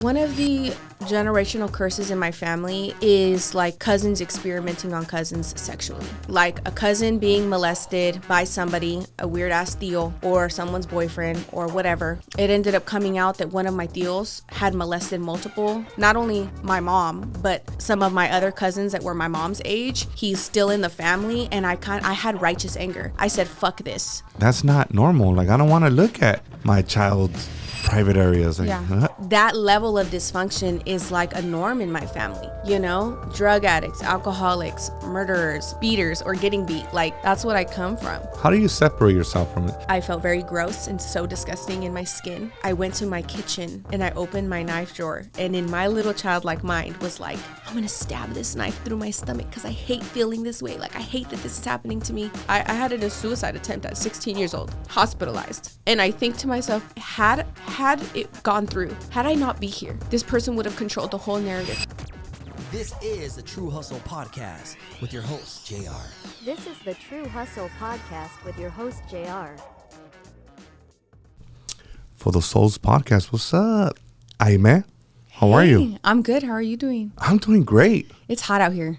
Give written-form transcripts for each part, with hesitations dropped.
One of the generational curses in my family is like cousins experimenting on cousins sexually. Like a cousin being molested by somebody, a weird ass tío or someone's boyfriend or whatever. It ended up coming out that one of my tíos had molested multiple, not only my mom, but some of my other cousins that were my mom's age. He's still in the family, and I had righteous anger. I said, fuck this. That's not normal. Like, I don't want to look at my child's private areas. Like, yeah. That level of dysfunction is like a norm in my family, you know? Drug addicts, alcoholics, murderers, beaters, or getting beat. Like, that's what I come from. How do you separate yourself from it? I felt very gross and so disgusting in my skin. I went to my kitchen and I opened my knife drawer, and in my little childlike mind was like, I'm gonna stab this knife through my stomach because I hate feeling this way. Like, I hate that this is happening to me. I had a suicide attempt at 16 years old, hospitalized. And I think to myself, had it gone through, had I not be here, this person would have controlled the whole narrative. This is the True Hustle Podcast with your host, JR. This is the True Hustle Podcast with your host, JR. For the Souls Podcast, what's up? Aime, how are you? I'm good. How are you doing? I'm doing great. It's hot out here.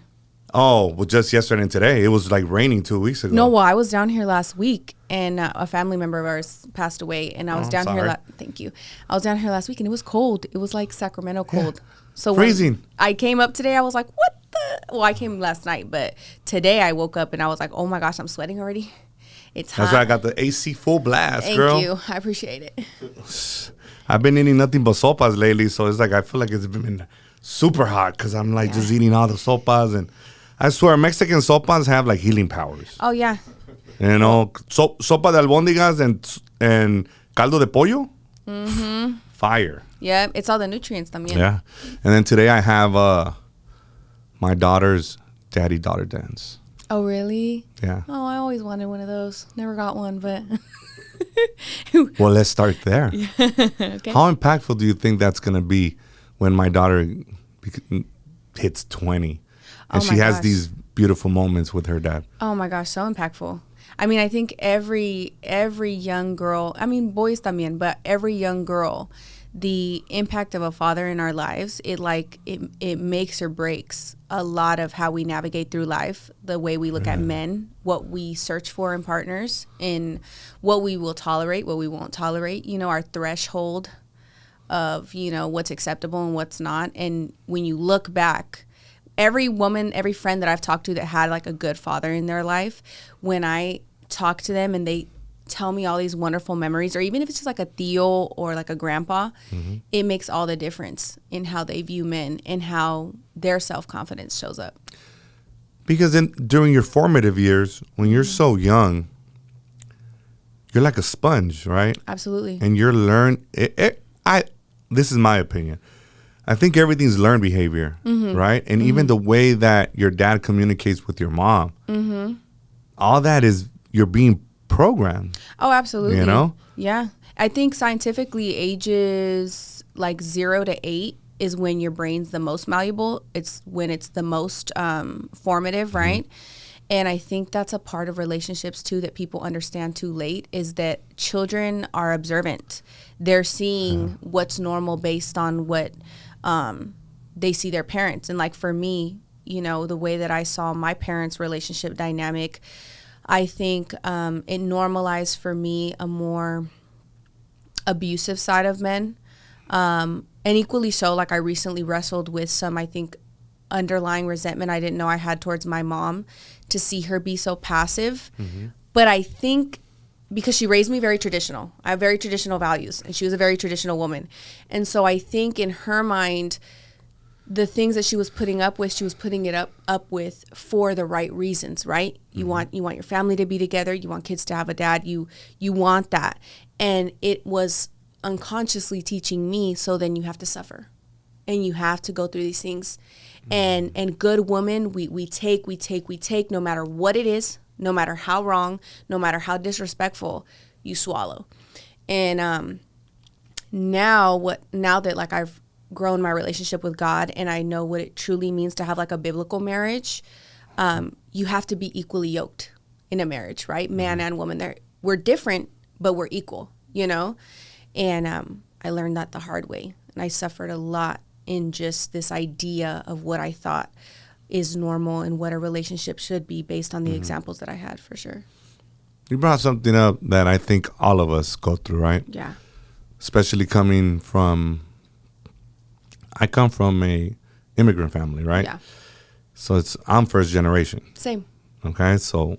Oh, well, just yesterday and today. It was like raining 2 weeks ago. No, well, I was down here last week, and a family member of ours passed away, and I was down here. Thank you. I was down here last week, and it was cold. It was like Sacramento cold. Yeah. So freezing. When I came up today, I was like, what the? Well, I came last night, but today I woke up and I was like, oh my gosh, I'm sweating already. It's hot. That's why I got the AC full blast, girl. Thank you. I appreciate it. I've been eating nothing but sopas lately, so it's like I feel like it's been super hot because I'm like just eating all the sopas, and I swear Mexican sopas have like healing powers. Oh yeah. You know, sopa de albóndigas and caldo de pollo. Mm-hmm. Fire. Yeah, it's all the nutrients también. Yeah. And then today I have my daughter's daddy-daughter dance. Oh, really? Yeah. Oh, I always wanted one of those. Never got one, but... Well, let's start there. Okay. How impactful do you think that's going to be when my daughter hits 20 and she has these beautiful moments with her dad? Oh, my gosh, so impactful. I mean, I think every young girl, I mean, boys también, but every young girl, the impact of a father in our lives, it makes or breaks a lot of how we navigate through life, the way we look at men, what we search for in partners, and what we will tolerate, what we won't tolerate, you know, our threshold of, you know, what's acceptable and what's not. And when you look back, every woman, every friend that I've talked to that had like a good father in their life, when I talk to them and they tell me all these wonderful memories, or even if it's just like a tío or like a grandpa, it makes all the difference in how they view men and how their self-confidence shows up. Because during your formative years, when you're so young, you're like a sponge, right? Absolutely. And you're this is my opinion. I think everything's learned behavior, right? And even the way that your dad communicates with your mom, all that is, you're being programmed. Oh, absolutely. You know? Yeah. I think scientifically ages like 0 to 8 is when your brain's the most malleable. It's when it's the most formative, right? And I think that's a part of relationships too that people understand too late, is that children are observant. They're seeing what's normal based on what they see their parents. And like for me, you know, the way that I saw my parents' relationship dynamic, I think it normalized for me a more abusive side of men. And equally so, like I recently wrestled with some, I think, underlying resentment I didn't know I had towards my mom, to see her be so passive. But I think because she raised me very traditional, I have very traditional values, and she was a very traditional woman. And so I think in her mind, the things that she was putting up with, she was putting it up with for the right reasons, right? You want your family to be together. You want kids to have a dad. You want that. And it was unconsciously teaching me, so then you have to suffer and you have to go through these things. And good women, we take, no matter what it is, no matter how wrong, no matter how disrespectful, you swallow. And now that like I've grown my relationship with God and I know what it truly means to have like a biblical marriage, you have to be equally yoked in a marriage, right? Man and woman, we're different, but we're equal, you know? And I learned that the hard way. And I suffered a lot in just this idea of what I thought is normal and what a relationship should be based on the examples that I had, for sure. You brought something up that I think all of us go through, right? Yeah. Especially I come from a immigrant family, right? Yeah. So I'm first generation. Same. Okay, so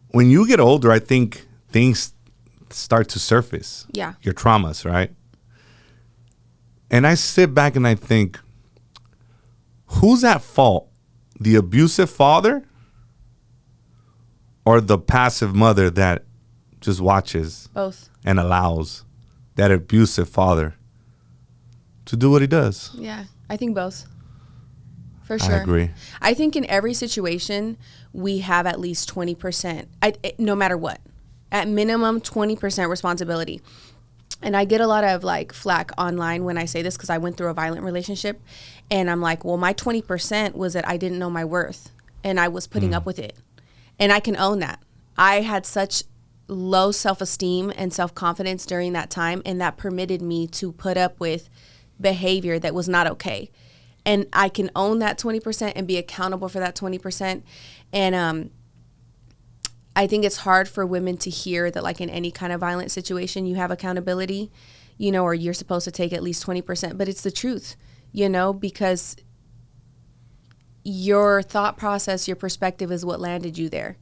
when you get older, I think things start to surface. Yeah. Your traumas, right? And I sit back and I think, who's at fault? The abusive father or the passive mother that just watches Both. and allows that abusive father to do what he does? Yeah. I think both. For sure. I agree. I think in every situation, we have at least 20%, no matter what. At minimum, 20% responsibility. And I get a lot of like flack online when I say this because I went through a violent relationship. And I'm like, well, my 20% was that I didn't know my worth and I was putting up with it. And I can own that. I had such low self-esteem and self-confidence during that time, and that permitted me to put up with behavior that was not okay. And I can own that 20% and be accountable for that 20%. And I think it's hard for women to hear that, like, in any kind of violent situation, you have accountability, you know, or you're supposed to take at least 20%. But it's the truth, you know, because your thought process, your perspective is what landed you there,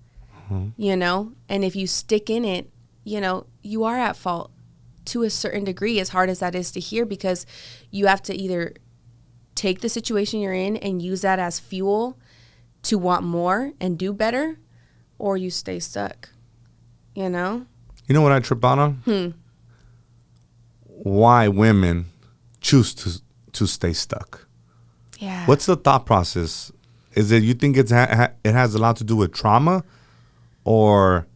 you know. And if you stick in it, you know, you are at fault to a certain degree, as hard as that is to hear, because you have to either take the situation you're in and use that as fuel to want more and do better, or you stay stuck, you know? You know what I trip out on? Why women choose to stay stuck. Yeah. What's the thought process? Is it you think it has a lot to do with trauma, or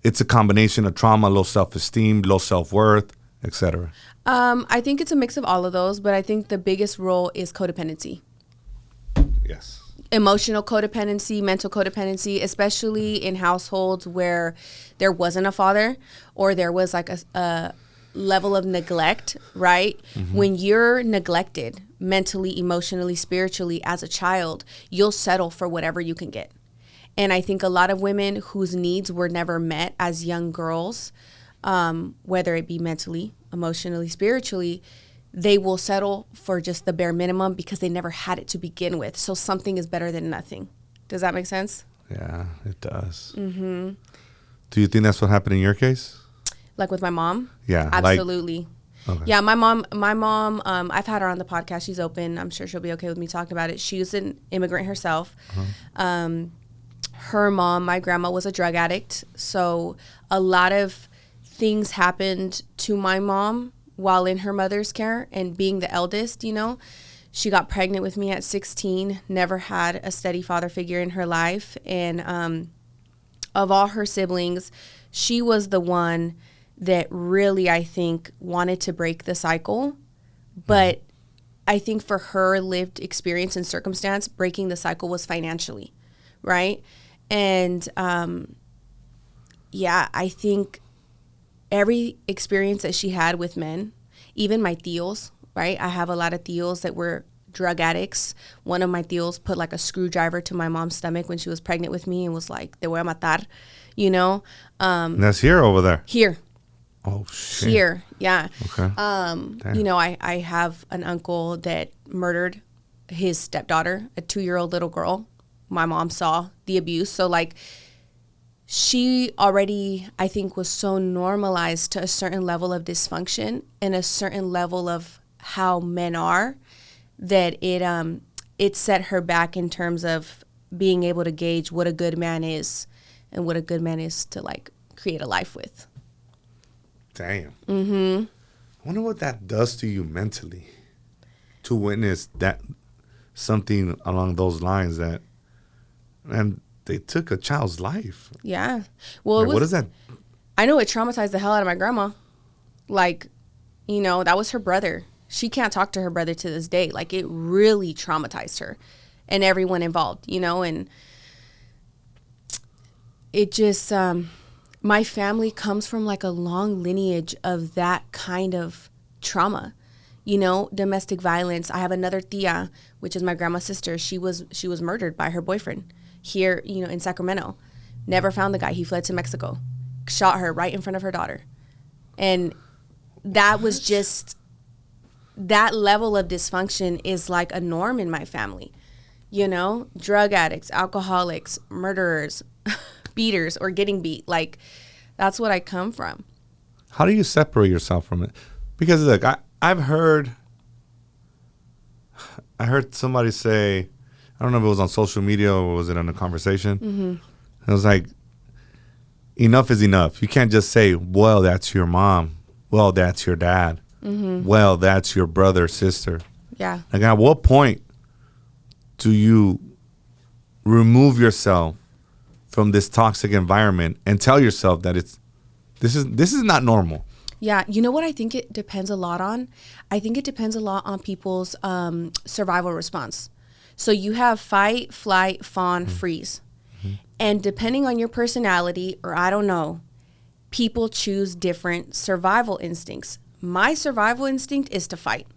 it's a combination of trauma, low self-esteem, low self-worth, etc.? I think it's a mix of all of those, but I think the biggest role is codependency. Yes. Emotional codependency, mental codependency, especially in households where there wasn't a father or there was like a level of neglect, right? When you're neglected mentally, emotionally, spiritually as a child, you'll settle for whatever you can get. And I think a lot of women whose needs were never met as young girls, whether it be mentally, emotionally, spiritually, they will settle for just the bare minimum because they never had it to begin with. So something is better than nothing. Does that make sense? Yeah, it does. Do you think that's what happened in your case? Like with my mom? Yeah. Absolutely. Okay. Yeah, my mom, I've had her on the podcast. She's open. I'm sure she'll be okay with me talking about it. She's an immigrant herself. Her mom, my grandma, was a drug addict. So a lot of things happened to my mom while in her mother's care, and being the eldest, you know. She got pregnant with me at 16, never had a steady father figure in her life. And of all her siblings, she was the one that really, I think, wanted to break the cycle. But I think for her lived experience and circumstance, breaking the cycle was financially, right? And yeah, I think every experience that she had with men, even my tios, right? I have a lot of tios that were drug addicts. One of my tios put like a screwdriver to my mom's stomach when she was pregnant with me and was like, te voy a matar, you know? And that's here or over there? Here. Oh, shit. Here, yeah. Okay. You know, I have an uncle that murdered his stepdaughter, a 2-year-old little girl. My mom saw the abuse. So, like, she already, I think, was so normalized to a certain level of dysfunction and a certain level of how men are that it set her back in terms of being able to gauge what a good man is and what a good man is to, like, create a life with. Damn. I wonder what that does to you mentally, to witness that something along those lines that, and they took a child's life. Yeah. Well, Like, what is that? I know it traumatized the hell out of my grandma. Like, you know, that was her brother. She can't talk to her brother to this day. Like, it really traumatized her and everyone involved, you know, and it just, my family comes from like a long lineage of that kind of trauma, you know, domestic violence. I have another tia, which is my grandma's sister. She was murdered by her boyfriend here, you know, in Sacramento. Never found the guy. He fled to Mexico, shot her right in front of her daughter. And that was just, that level of dysfunction is like a norm in my family. You know, drug addicts, alcoholics, murderers, beaters, or getting beat. Like, that's what I come from. How do you separate yourself from it? Because look, I heard somebody say, I don't know if it was on social media or was it in a conversation. Mm-hmm. It was like, enough is enough. You can't just say, well, that's your mom. Well, that's your dad. Mm-hmm. Well, that's your brother, sister. Yeah. Like, at what point do you remove yourself from this toxic environment and tell yourself that this is not normal? Yeah, you know what I think it depends a lot on? I think it depends a lot on people's survival response. So you have fight, flight, fawn, freeze. Mm-hmm. And depending on your personality, or I don't know, people choose different survival instincts. My survival instinct is to fight.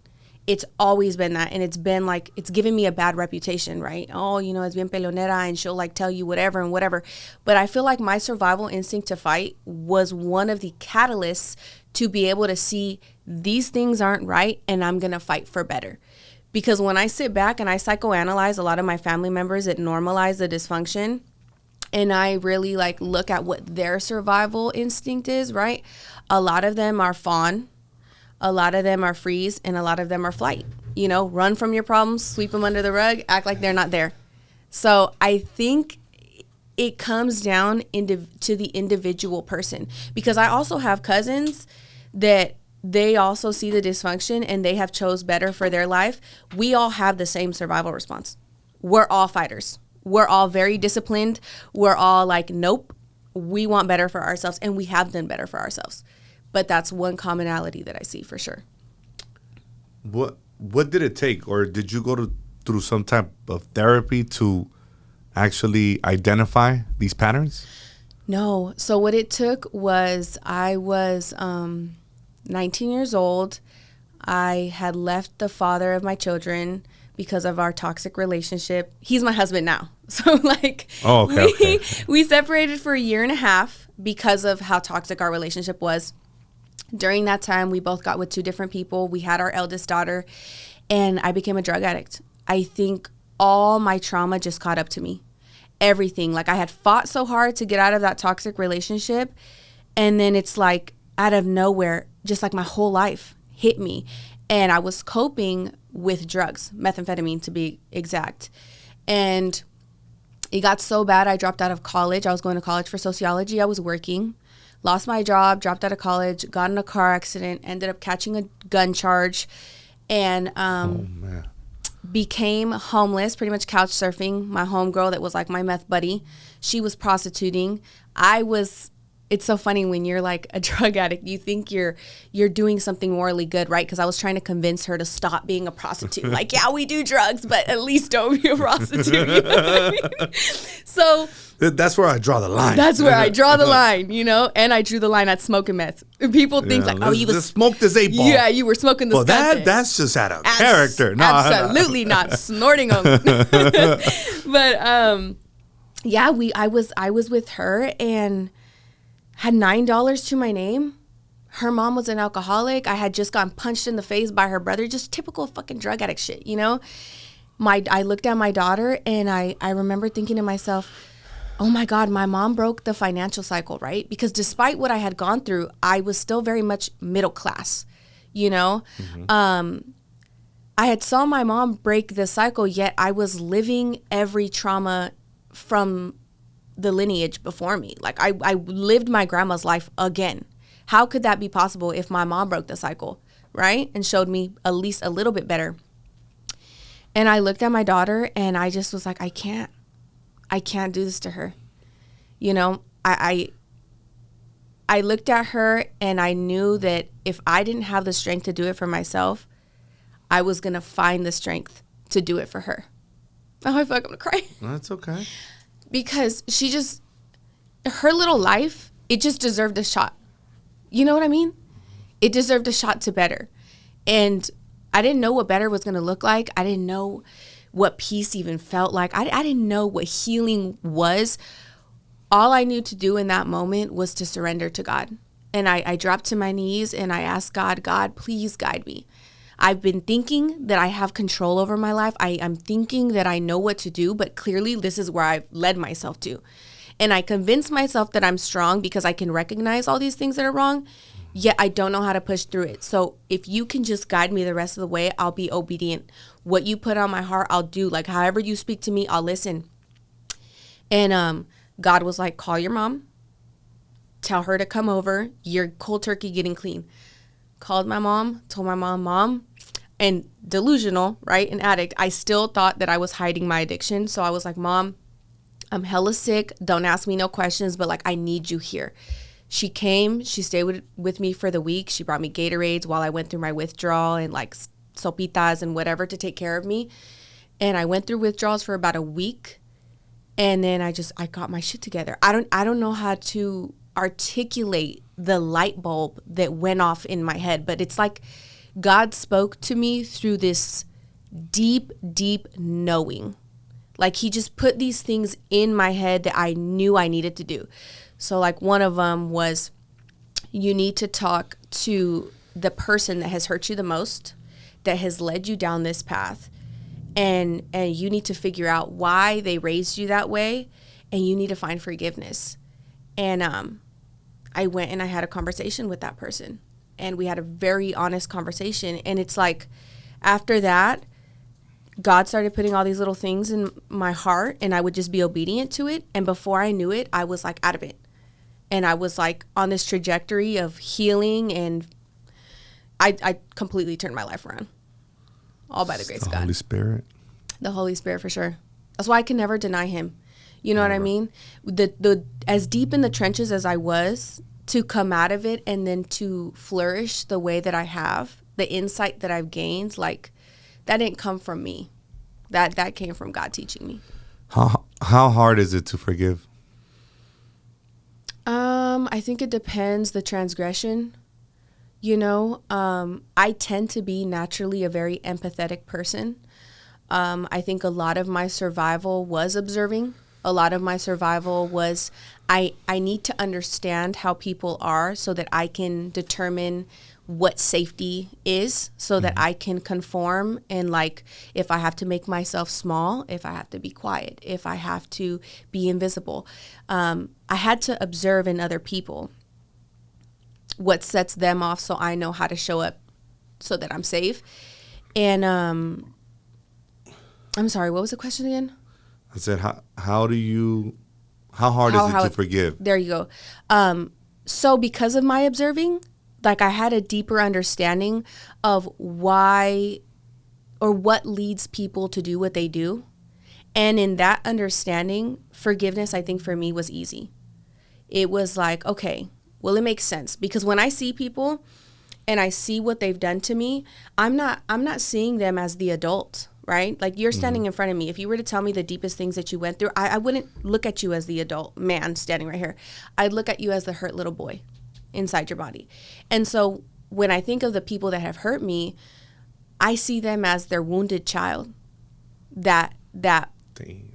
It's always been that. And it's been like, it's given me a bad reputation, right? Oh, you know, it's bien peleonera and she'll like tell you whatever and whatever. But I feel like my survival instinct to fight was one of the catalysts to be able to see these things aren't right and I'm going to fight for better. Because when I sit back and I psychoanalyze a lot of my family members that normalize the dysfunction, and I really like look at what their survival instinct is, right? A lot of them are fawn, a lot of them are freeze, and a lot of them are flight. You know, run from your problems, sweep them under the rug, act like they're not there. So I think it comes down to the individual person. Because I also have cousins that they also see the dysfunction and they have chose better for their life. We all have the same survival response. We're all fighters. We're all very disciplined. We're all like, nope, we want better for ourselves, and we have done better for ourselves. But that's one commonality that I see for sure. What did it take, or did you go through some type of therapy to actually identify these patterns? No. So what it took was I was 19 years old. I had left the father of my children because of our toxic relationship. He's my husband now. So like, we separated for 1.5 years because of how toxic our relationship was. During that time, we both got with 2 different people. We had our eldest daughter, and I became a drug addict. I think all my trauma just caught up to me. Everything. Like, I had fought so hard to get out of that toxic relationship, and then it's like out of nowhere, just like my whole life hit me. And I was coping with drugs, methamphetamine to be exact. And it got so bad, I dropped out of college. I was going to college for sociology. I was working, lost my job, dropped out of college, got in a car accident, ended up catching a gun charge, and became homeless, pretty much couch surfing. My homegirl that was like my meth buddy, she was prostituting. It's so funny when you're like a drug addict, you think you're doing something morally good, right? Because I was trying to convince her to stop being a prostitute. Like, yeah, we do drugs, but at least don't be a prostitute. You know what I mean? So that's where I draw the line. That's where I draw the line, you know? And I drew the line at smoking meth. People think like, oh, you was smoked this 8-ball. Yeah, you were smoking this. Well, that's just out of character. No, absolutely not snorting them. But yeah, I was with her and had $9 to my name. Her mom was an alcoholic. I had just gotten punched in the face by her brother. Just typical fucking drug addict shit, you know? I looked at my daughter and I remember thinking to myself, oh my God, my mom broke the financial cycle, right? Because despite what I had gone through, I was still very much middle class, you know? Mm-hmm. I had saw my mom break the cycle, yet I was living every trauma from the lineage before me. Like I lived my grandma's life again. How could that be possible if my mom broke the cycle, right? And showed me at least a little bit better. And I looked at my daughter and I just was like, I can't do this to her. You know, I looked at her and I knew that if I didn't have the strength to do it for myself, I was going to find the strength to do it for her. Oh, I feel like I'm going to cry. That's okay. Because her little life, it just deserved a shot. You know what I mean? It deserved a shot to better. And I didn't know what better was going to look like. I didn't know what peace even felt like. I didn't know what healing was. All I knew to do in that moment was to surrender to God. And I dropped to my knees and I asked God, God, please guide me. I've been thinking that I have control over my life. I'm thinking that I know what to do, but clearly this is where I've led myself to. And I convinced myself that I'm strong because I can recognize all these things that are wrong, yet I don't know how to push through it. So if you can just guide me the rest of the way, I'll be obedient. What you put on my heart, I'll do. Like however you speak to me, I'll listen. And God was like, call your mom. Tell her to come over. You're cold turkey getting clean. Called my mom, told my mom, and delusional, right? An addict. I still thought that I was hiding my addiction. So I was like, Mom, I'm hella sick. Don't ask me no questions, but like, I need you here. She came, she stayed with me for the week. She brought me Gatorades while I went through my withdrawal and like sopitas and whatever to take care of me. And I went through withdrawals for about a week. And then I got my shit together. I don't know how to articulate the light bulb that went off in my head, but it's like God spoke to me through this deep, deep knowing. Like he just put these things in my head that I knew I needed to do. So like one of them was, you need to talk to the person that has hurt you the most, that has led you down this path. And you need to figure out why they raised you that way, and you need to find forgiveness. And I went and I had a conversation with that person, and we had a very honest conversation. And it's like after that, God started putting all these little things in my heart, and I would just be obedient to it. And before I knew it, I was like out of it. And I was like on this trajectory of healing, and I completely turned my life around. All by the grace of God. The Holy Spirit. The Holy Spirit, for sure. That's why I can never deny him. You know what I mean? The as deep in the trenches as I was, to come out of it and then to flourish the way that I have, the insight that I've gained, like that didn't come from me. That came from God teaching me. How hard is it to forgive? I think it depends the transgression. You know, I tend to be naturally a very empathetic person. I think a lot of my survival was observing. A lot of my survival was I need to understand how people are so that I can determine what safety is, so that I can conform. And like, if I have to make myself small, if I have to be quiet, if I have to be invisible, I had to observe in other people what sets them off, so I know how to show up so that I'm safe. And I'm sorry, what was the question again? I said, how hard is it to forgive? There you go. So because of my observing, like I had a deeper understanding of why or what leads people to do what they do. And in that understanding, forgiveness, I think for me was easy. It was like, okay, well, it makes sense, because when I see people and I see what they've done to me, I'm not seeing them as the adult, right? Like you're standing in front of me. If you were to tell me the deepest things that you went through, I wouldn't look at you as the adult man standing right here. I'd look at you as the hurt little boy inside your body. And so when I think of the people that have hurt me, I see them as their wounded child, that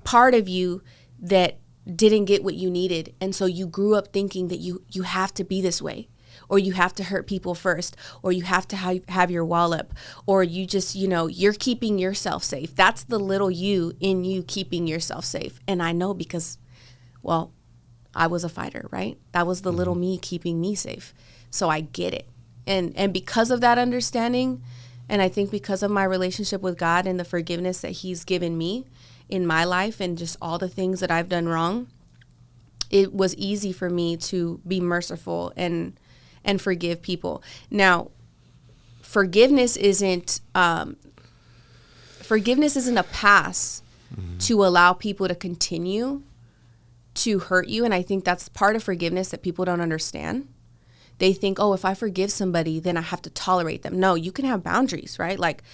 part of you that didn't get what you needed. And so you grew up thinking that you have to be this way, or you have to hurt people first, or you have to have your wall up, or you just, you're keeping yourself safe. That's the little you in you keeping yourself safe. And I know because, well, I was a fighter, right? That was the little me keeping me safe. So I get it. And because of that understanding, and I think because of my relationship with God and the forgiveness that he's given me in my life and just all the things that I've done wrong, it was easy for me to be merciful and forgive people. Now, forgiveness isn't a pass to allow people to continue to hurt you. And I think that's part of forgiveness that people don't understand. They think, oh, if I forgive somebody, then I have to tolerate them. No, you can have boundaries, right? Like,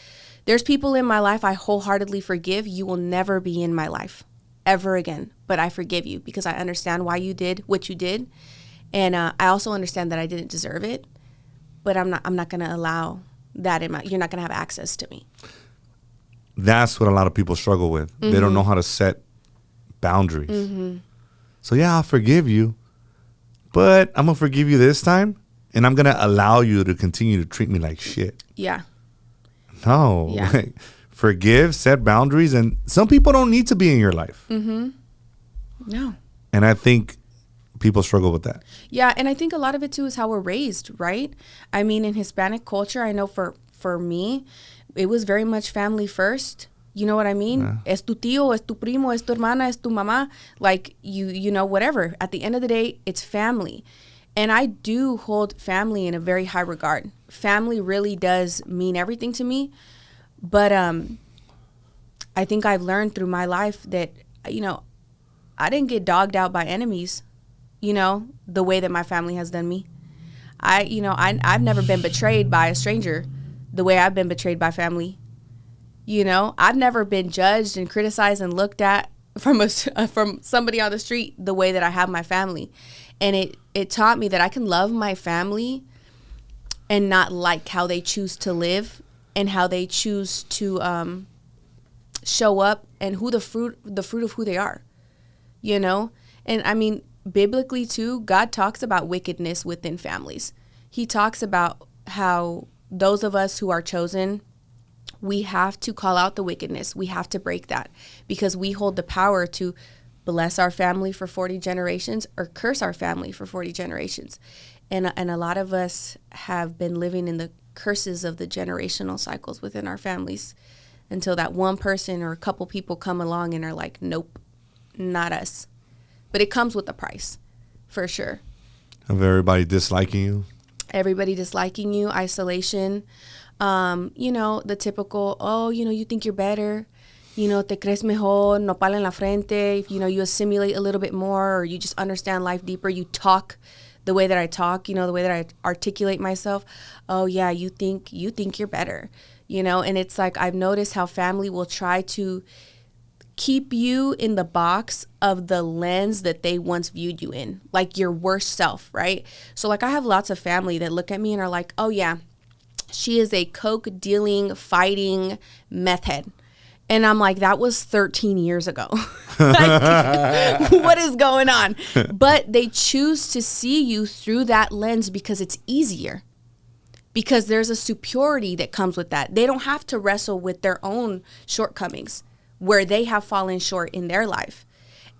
there's people in my life I wholeheartedly forgive. You will never be in my life ever again, but I forgive you because I understand why you did what you did. And I also understand that I didn't deserve it, but I'm not going to allow that you're not going to have access to me. That's what a lot of people struggle with. Mm-hmm. They don't know how to set boundaries. Mm-hmm. So yeah, I'll forgive you, but I'm going to forgive you this time, and I'm going to allow you to continue to treat me like shit. Yeah. No. Yeah. Like, forgive, set boundaries, and some people don't need to be in your life. Mm-hmm. No. And I think people struggle with that. Yeah, and I think a lot of it, too, is how we're raised, right? I mean, in Hispanic culture, I know for me, it was very much family first. You know what I mean? Yeah. Es tu tío, es tu primo, es tu hermana, es tu mamá. Like, you know, whatever. At the end of the day, it's family. And I do hold family in a very high regard. Family really does mean everything to me. But I think I've learned through my life that, you know, I didn't get dogged out by enemies, you know, the way that my family has done me. I've never been betrayed by a stranger the way I've been betrayed by family. You know, I've never been judged and criticized and looked at from somebody on the street the way that I have my family. And it taught me that I can love my family and not like how they choose to live and how they choose to show up and the fruit of who they are, you know? And I mean, biblically too, God talks about wickedness within families. He talks about how those of us who are chosen, we have to call out the wickedness. We have to break that because we hold the power to bless our family for 40 generations or curse our family for 40 generations. And a lot of us have been living in the curses of the generational cycles within our families until that one person or a couple people come along and are like, nope, not us. But it comes with a price, for sure. Of everybody disliking you? Everybody disliking you, isolation. You know, the typical, oh, you know, you think you're better. You know, te crees mejor, nopal en la frente. You know, you assimilate a little bit more or you just understand life deeper. You talk the way that I talk, you know, the way that I articulate myself. Oh, yeah, you think you're better, you know. And it's like I've noticed how family will try to keep you in the box of the lens that they once viewed you in, like your worst self, right? So like I have lots of family that look at me and are like, oh, yeah, she is a coke dealing, fighting meth head. And I'm like, that was 13 years ago. Like, what is going on? But they choose to see you through that lens because it's easier. Because there's a superiority that comes with that. They don't have to wrestle with their own shortcomings where they have fallen short in their life.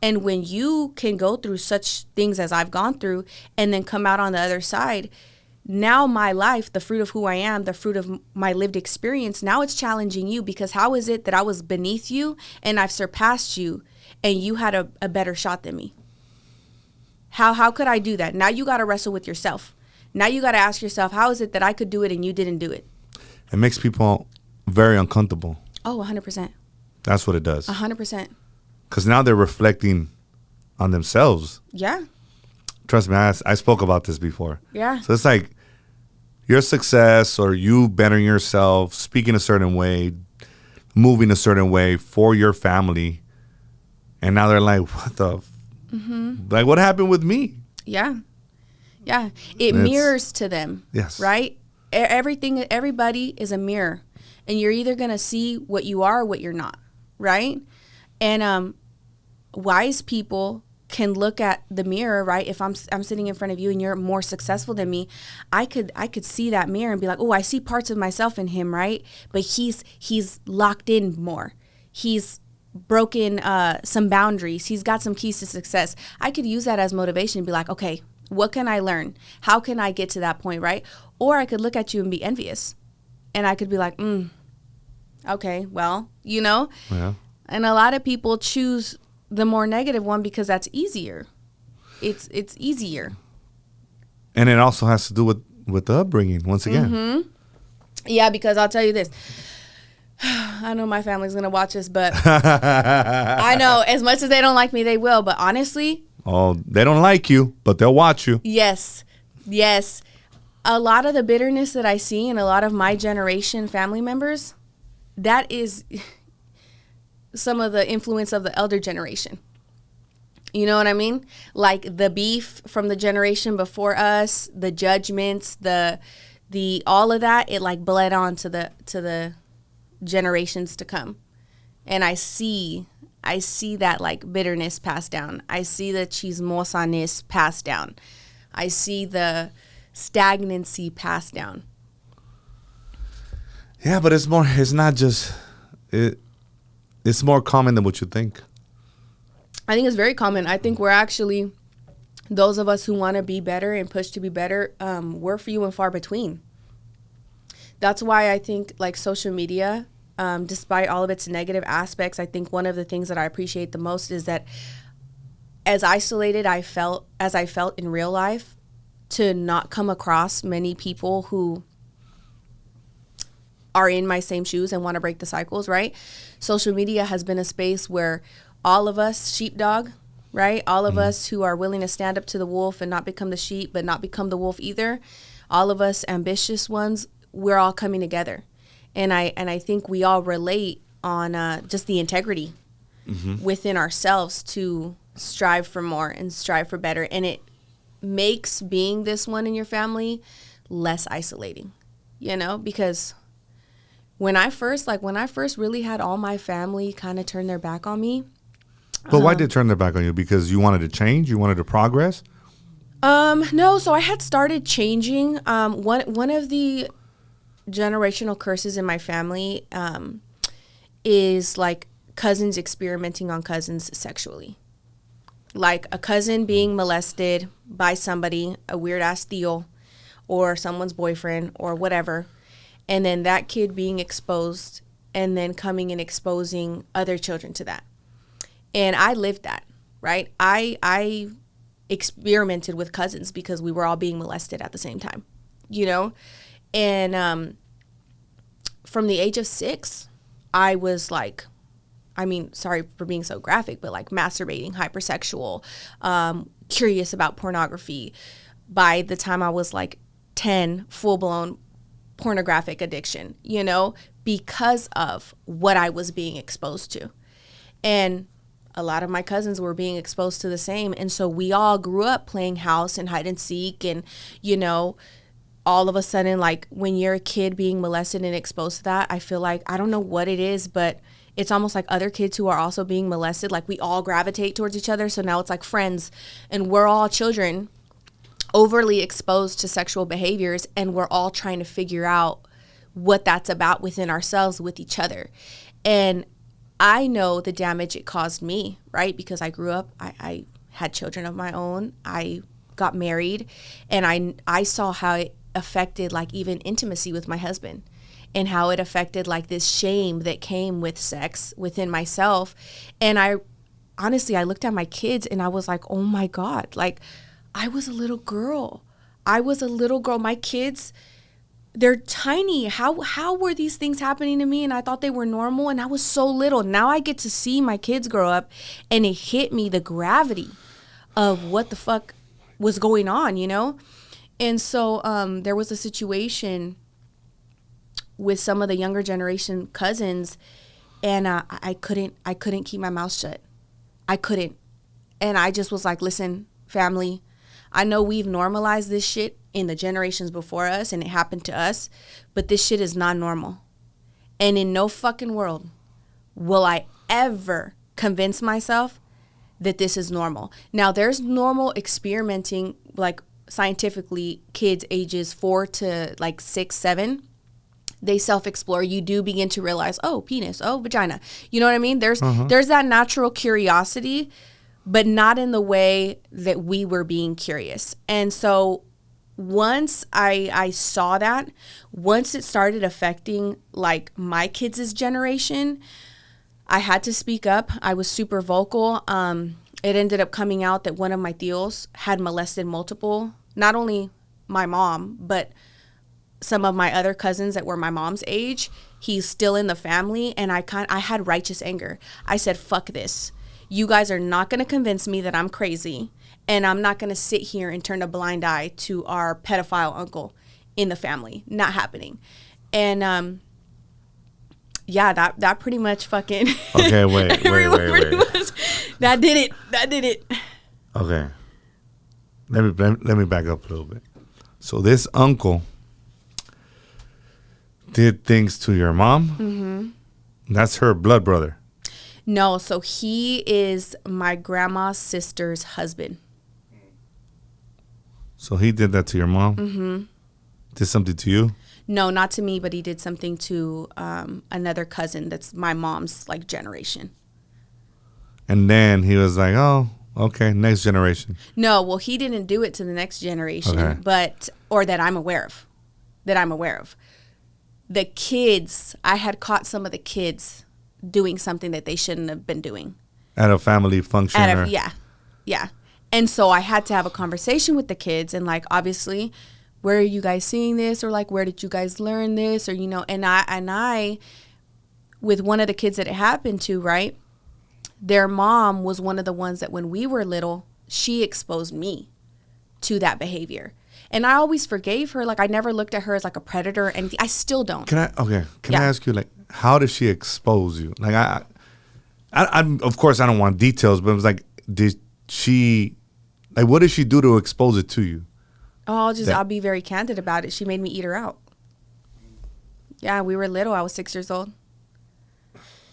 And when you can go through such things as I've gone through and then come out on the other side, now my life, the fruit of who I am, the fruit of my lived experience, now it's challenging you because how is it that I was beneath you and I've surpassed you and you had a better shot than me? How could I do that? Now you got to wrestle with yourself. Now you got to ask yourself, how is it that I could do it and you didn't do it? It makes people very uncomfortable. Oh, 100%. That's what it does. 100%. Because now they're reflecting on themselves. Yeah. Trust me, I spoke about this before. Yeah. So it's like your success or you bettering yourself, speaking a certain way, moving a certain way for your family. And now they're like, what the? Like, what happened with me? Yeah. Yeah. It mirrors to them. Yes. Right? Everybody is a mirror. And you're either going to see what you are or what you're not. Right? And wise people can look at the mirror, right? If I'm sitting in front of you and you're more successful than me, I could see that mirror and be like, oh, I see parts of myself in him, right? But he's locked in more. He's broken some boundaries. He's got some keys to success. I could use that as motivation and be like, okay, what can I learn? How can I get to that point, right? Or I could look at you and be envious. And I could be like, okay, well, you know? Yeah. And a lot of people choose the more negative one because that's easier. It's easier. And it also has to do with the upbringing, once again. Mm-hmm. Yeah, because I'll tell you this. I know my family's going to watch this, but I know as much as they don't like me, they will. But honestly. Oh, they don't like you, but they'll watch you. Yes. Yes. A lot of the bitterness that I see in a lot of my generation family members, that is some of the influence of the elder generation. You know what I mean? Like the beef from the generation before us, the judgments, the all of that, it like bled on to the generations to come. And I see that like bitterness passed down. I see the chismosaness passed down. I see the stagnancy passed down. Yeah, but it's not just it's more common than what you think. I think it's very common. I think we're actually, those of us who want to be better and push to be better, we're few and far between. That's why I think like social media, despite all of its negative aspects, I think one of the things that I appreciate the most is that as isolated as I felt in real life, to not come across many people who are in my same shoes and want to break the cycles, right? Social media has been a space where all of us, sheepdog, right? All of us who are willing to stand up to the wolf and not become the sheep, but not become the wolf either. All of us ambitious ones, we're all coming together. And I think we all relate on just the integrity within ourselves to strive for more and strive for better. And it makes being this one in your family less isolating, you know, because when I first really had all my family kind of turn their back on me. But why did they turn their back on you? Because you wanted to change? You wanted to progress? No, so I had started changing. One of the generational curses in my family is like cousins experimenting on cousins sexually. Like a cousin being molested by somebody, a weird ass Theo or someone's boyfriend or whatever, and then that kid being exposed and then coming and exposing other children to that. And I lived that, right? I experimented with cousins because we were all being molested at the same time, you know? And from the age of 6, I was like, I mean, sorry for being so graphic, but like masturbating, hypersexual, curious about pornography. By the time I was like 10, full-blown pornographic addiction, you know, because of what I was being exposed to. And a lot of my cousins were being exposed to the same. And so we all grew up playing house and hide and seek. And, you know, all of a sudden, like when you're a kid being molested and exposed to that, I feel like, I don't know what it is, but it's almost like other kids who are also being molested, like we all gravitate towards each other. So now it's like friends and we're all children overly exposed to sexual behaviors. And we're all trying to figure out what that's about within ourselves with each other. And I know the damage it caused me, right? Because I grew up, I had children of my own. I got married and I saw how it affected like even intimacy with my husband and how it affected like this shame that came with sex within myself. And I looked at my kids and I was like, oh my God, like I was a little girl. My kids, they're tiny. How were these things happening to me? And I thought they were normal and I was so little. Now I get to see my kids grow up and it hit me, the gravity of what the fuck was going on, you know? And so there was a situation with some of the younger generation cousins and I couldn't keep my mouth shut. I couldn't. And I just was like, listen, family, I know we've normalized this shit in the generations before us and it happened to us, but this shit is not normal. And in no fucking world will I ever convince myself that this is normal. Now there's normal experimenting, like scientifically, kids ages 4 to like 6, 7, they self-explore. You do begin to realize, oh, penis, oh, vagina. You know what I mean? There's that natural curiosity, but not in the way that we were being curious. And so once I saw that, once it started affecting like my kids' generation, I had to speak up. I was super vocal. It ended up coming out that one of my tios had molested multiple, not only my mom, but some of my other cousins that were my mom's age. He's still in the family, and I had righteous anger. I said, fuck this. You guys are not going to convince me that I'm crazy, and I'm not going to sit here and turn a blind eye to our pedophile uncle in the family. Not happening. And yeah, that pretty much fucking. Okay, wait. That did it. Okay. Let me back up a little bit. So this uncle did things to your mom. Mm-hmm. That's her blood brother. No, so he is my grandma's sister's husband. So he did that to your mom? Mm-hmm. Did something to you? No, not to me, but he did something to another cousin that's my mom's like generation. And then he was like, oh, okay, next generation. No, well, he didn't do it to the next generation, Okay. or that I'm aware of. The kids, I had caught some of the kids doing something that they shouldn't have been doing. At a family function? Yeah. And so I had to have a conversation with the kids and like, obviously, where are you guys seeing this? Or like, where did you guys learn this? Or, you know, and I, with one of the kids that it happened to, right? Their mom was one of the ones that when we were little, she exposed me to that behavior. And I always forgave her. Like, I never looked at her as like a predator or anything. I still don't. Can I ask you, like, how did she expose you? Like, I of course, I don't want details, but it was like, did she, like, what did she do to expose it to you? Oh, I'll be very candid about it. She made me eat her out. Yeah, we were little. I was 6 years old.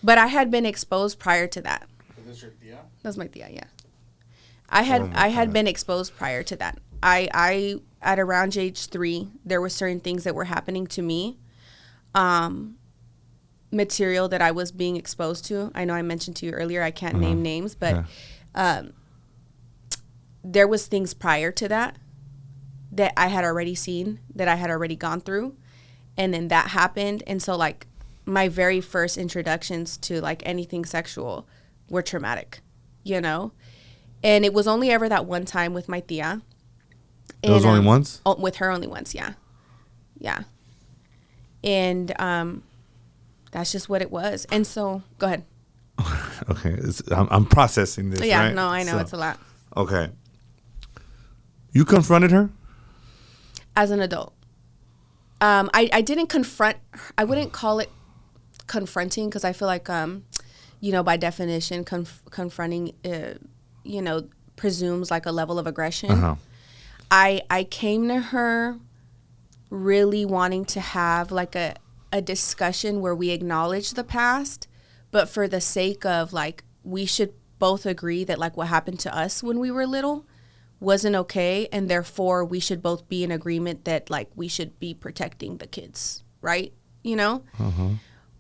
But I had been exposed prior to that. Is this your tia? That's my tia, yeah. I had been exposed prior to that. I at around age 3, there were certain things that were happening to me. Material that I was being exposed to. I know I mentioned to you earlier, I can't name names, but there was things prior to that I had already seen, that I had already gone through. And then that happened. And so like my very first introductions to like anything sexual were traumatic, you know? And it was only ever that one time with my tia. It was only once? Oh, with her only once, yeah. Yeah. And that's just what it was. And so, go ahead. Okay. I'm processing this, yeah, right? No, I know. It's a lot. Okay. You confronted her? As an adult. I didn't confront. I wouldn't call it confronting because I feel like, you know, by definition, confronting, you know, presumes like a level of aggression. Uh-huh. I came to her really wanting to have like a discussion where we acknowledge the past, but for the sake of like, we should both agree that like what happened to us when we were little wasn't okay, and therefore we should both be in agreement that like we should be protecting the kids, right? You know?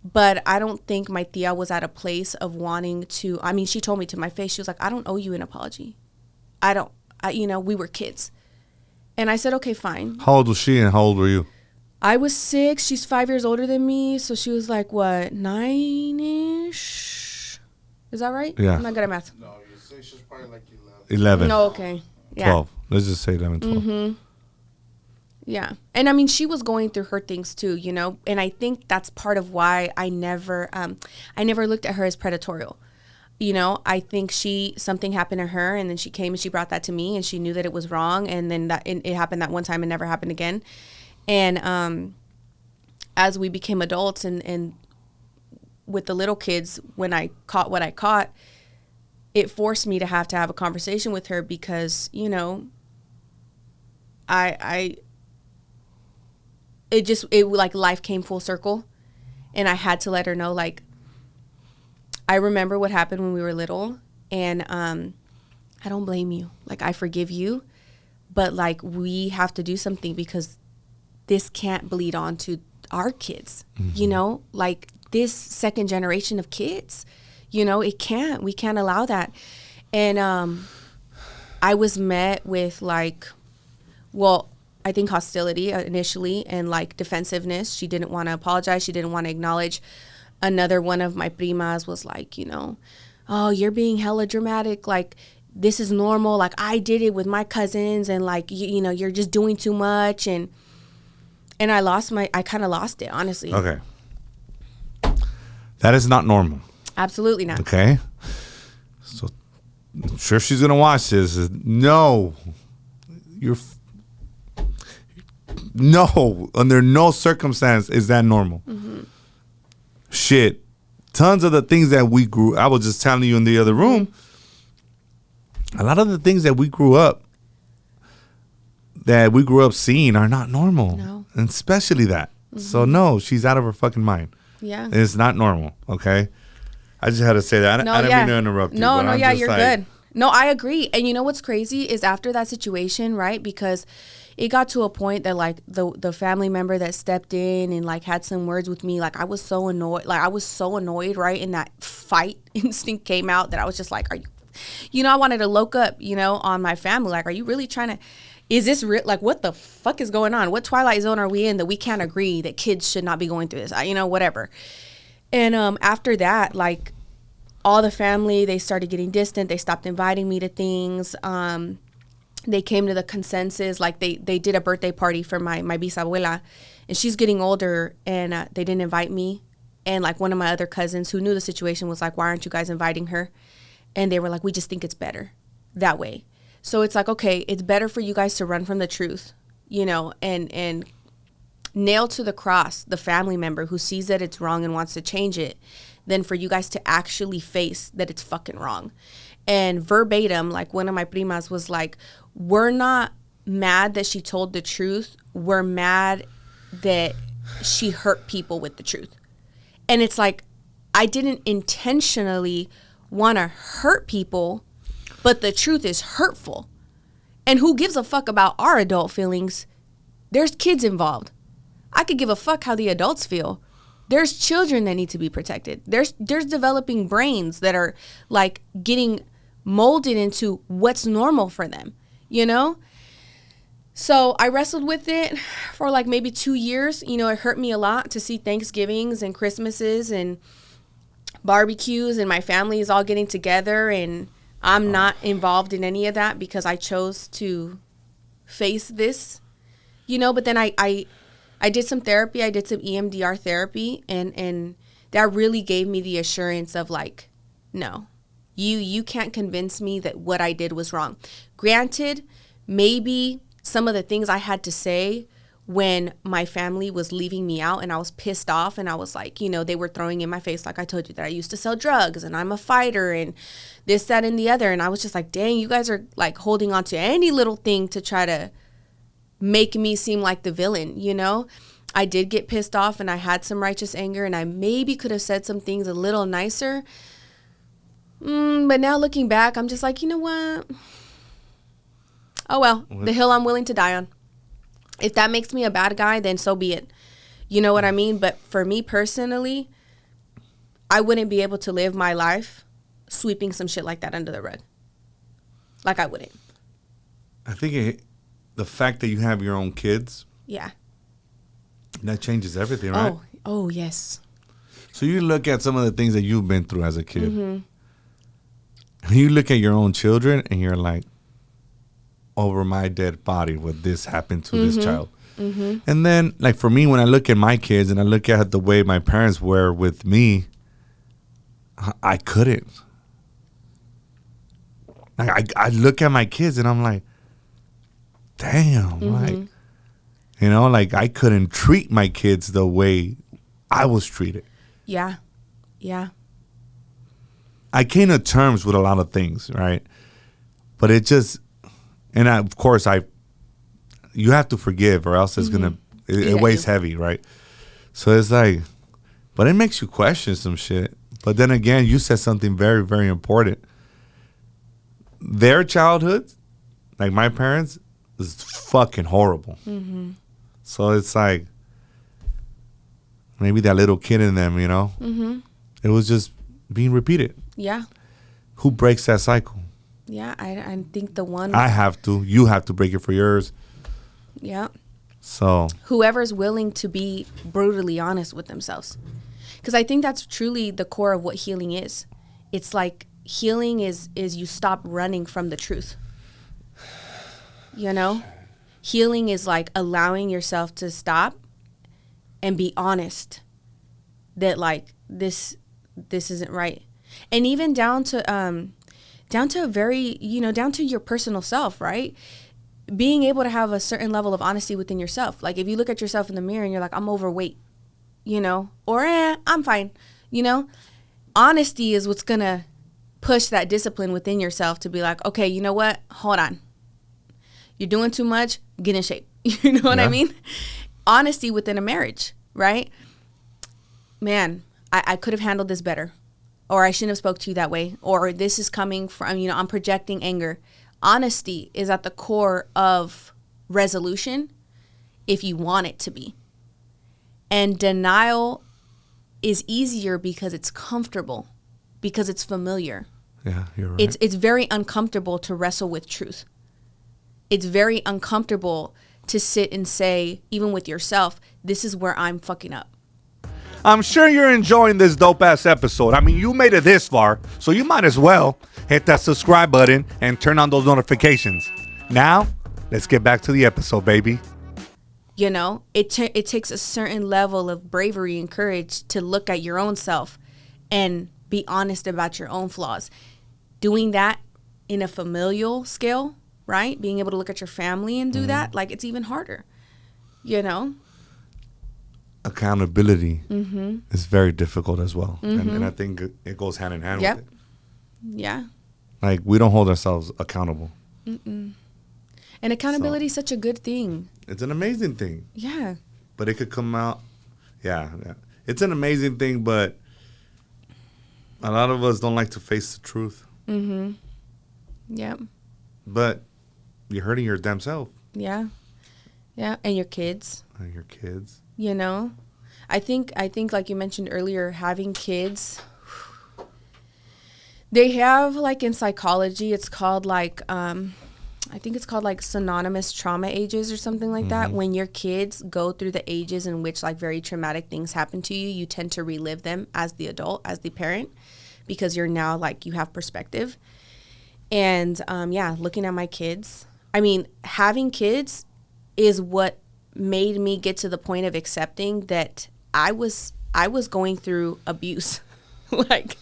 But I don't think my tia was at a place of wanting to, I mean, she told me to my face, she was like, I don't owe you an apology. You know, we were kids. And I said, okay, fine. How old was she and how old were you? I was 6. She's 5 years older than me. So she was like, what, 9-ish? Is that right? Yeah. I'm not good at math. No, you say she's probably like 11. No, okay. Yeah. 12. Let's just say 11, 12. Mm-hmm. Yeah. And I mean, she was going through her things too, you know, and I think that's part of why I never looked at her as predatorial. You know, I think something happened to her and then she came and she brought that to me and she knew that it was wrong. And then it happened that one time and never happened again. And as we became adults and with the little kids, when I caught what I caught, it forced me to have a conversation with her because, you know, it like life came full circle and I had to let her know, like, I remember what happened when we were little and I don't blame you. Like, I forgive you, but like we have to do something because this can't bleed on to our kids, you know, like this second generation of kids, you know, we can't allow that. And I was met with like, well, I think hostility initially and like defensiveness. She didn't want to apologize. She didn't want to acknowledge. Another one of my primas was like, you know, oh, you're being hella dramatic. Like, this is normal. Like, I did it with my cousins and like, you know, you're just doing too much. And I kind of lost it, honestly. Okay. That is not normal. Absolutely not. Okay. So I'm sure she's going to watch this. No, under no circumstance is that normal. Mm-hmm. Shit. Tons of the things that I was just telling you in the other room, a lot of the things that we grew up seeing are not normal. No. And especially that. So no, she's out of her fucking mind. Yeah. It's not normal. Okay. I just had to say that. I didn't mean to interrupt you. No, but you're good. No, I agree. And you know what's crazy is after that situation, right? Because it got to a point that like the family member that stepped in and like had some words with me, like I was so annoyed. Like I was so annoyed, right? And that fight instinct came out that I was just like, are you, I wanted to look up, on my family. Like, are you really trying to, is this real? Like, what the fuck is going on? What Twilight Zone are we in that we can't agree that kids should not be going through this? Whatever. And after that, like all the family, they started getting distant. They stopped inviting me to things. They came to the consensus, like they did a birthday party for my bisabuela, and she's getting older, and they didn't invite me. And like one of my other cousins who knew the situation was like, why aren't you guys inviting her? And they were like, we just think it's better that way. So it's like, okay, it's better for you guys to run from the truth, and nail to the cross the family member who sees that it's wrong and wants to change it, than for you guys to actually face that it's fucking wrong. And verbatim, like one of my primas was like, we're not mad that she told the truth. We're mad that she hurt people with the truth. And it's like, I didn't intentionally want to hurt people, but the truth is hurtful. And who gives a fuck about our adult feelings? There's kids involved. I could give a fuck how the adults feel. There's children that need to be protected. There's developing brains that are like getting molded into what's normal for them, So I wrestled with it for like maybe 2 years. It hurt me a lot to see Thanksgivings and Christmases and barbecues and my family is all getting together and I'm not involved in any of that because I chose to face this, but then I did some therapy. I did some EMDR therapy, and that really gave me the assurance of like, no, you can't convince me that what I did was wrong. Granted, maybe some of the things I had to say when my family was leaving me out and I was pissed off and I was like, they were throwing in my face, like I told you, that I used to sell drugs and I'm a fighter and this, that, and the other. And I was just like, dang, you guys are like holding on to any little thing to try to make me seem like the villain, I did get pissed off and I had some righteous anger and I maybe could have said some things a little nicer. But now looking back, I'm just like, you know what? Oh, well, the hill I'm willing to die on. If that makes me a bad guy, then so be it. You know what I mean? But for me personally, I wouldn't be able to live my life sweeping some shit like that under the rug. Like I wouldn't. I think the fact that you have your own kids. Yeah. That changes everything, right? Oh, yes. So you look at some of the things that you've been through as a kid. Mm-hmm. You look at your own children and you're like, over my dead body would this happen to this child. Mm-hmm. And then, like for me, when I look at my kids and I look at the way my parents were with me, I couldn't. I look at my kids and I'm like, damn, like, like I couldn't treat my kids the way I was treated. Yeah. Yeah. I came to terms with a lot of things, right? But it just, and of course, you have to forgive or else it's it weighs heavy, right? So it's like, but it makes you question some shit. But then again, you said something very, very important. Their childhood, like my parents, is fucking horrible. Mm-hmm. So it's like, maybe that little kid in them, it was just being repeated. Yeah. Who breaks that cycle? Yeah, I think the one... I have to. You have to break it for yours. Yeah. So... whoever's willing to be brutally honest with themselves. Because I think that's truly the core of what healing is. It's like healing is you stop running from the truth. Healing is like allowing yourself to stop and be honest that like this isn't right. And even down to a very, down to your personal self, right? Being able to have a certain level of honesty within yourself. Like if you look at yourself in the mirror and you're like, I'm overweight, or I'm fine, honesty is what's going to push that discipline within yourself to be like, okay, you know what? Hold on. You're doing too much. Get in shape. You know what I mean? Honesty within a marriage. right? Man, I could have handled this better. Or I shouldn't have spoke to you that way. Or this is coming from, I'm projecting anger. Honesty is at the core of resolution if you want it to be. And denial is easier because it's comfortable, because it's familiar. Yeah, you're right. It's very uncomfortable to wrestle with truth. It's very uncomfortable to sit and say, even with yourself, this is where I'm fucking up. I'm sure you're enjoying this dope-ass episode. I mean, you made it this far, so you might as well hit that subscribe button and turn on those notifications. Now, let's get back to the episode, baby. It takes a certain level of bravery and courage to look at your own self and be honest about your own flaws. Doing that in a familial scale, right? Being able to look at your family and do that, like, it's even harder, Accountability is very difficult as well. And I think it goes hand in hand with it. Yeah. Like, we don't hold ourselves accountable. And accountability is such a good thing. It's an amazing thing. Yeah. But it could come out. Yeah. It's an amazing thing, but a lot of us don't like to face the truth. Yeah. But you're hurting your damn self. Yeah. Yeah. And your kids. And your kids. I think like you mentioned earlier, having kids, they have, like, in psychology, it's called like, I think it's called like synonymous trauma ages or something like that. When your kids go through the ages in which, like, very traumatic things happen to you, you tend to relive them as the adult, as the parent, because you're now, like, you have perspective. And looking at my kids, I mean, having kids is what made me get to the point of accepting that I was going through abuse. Like,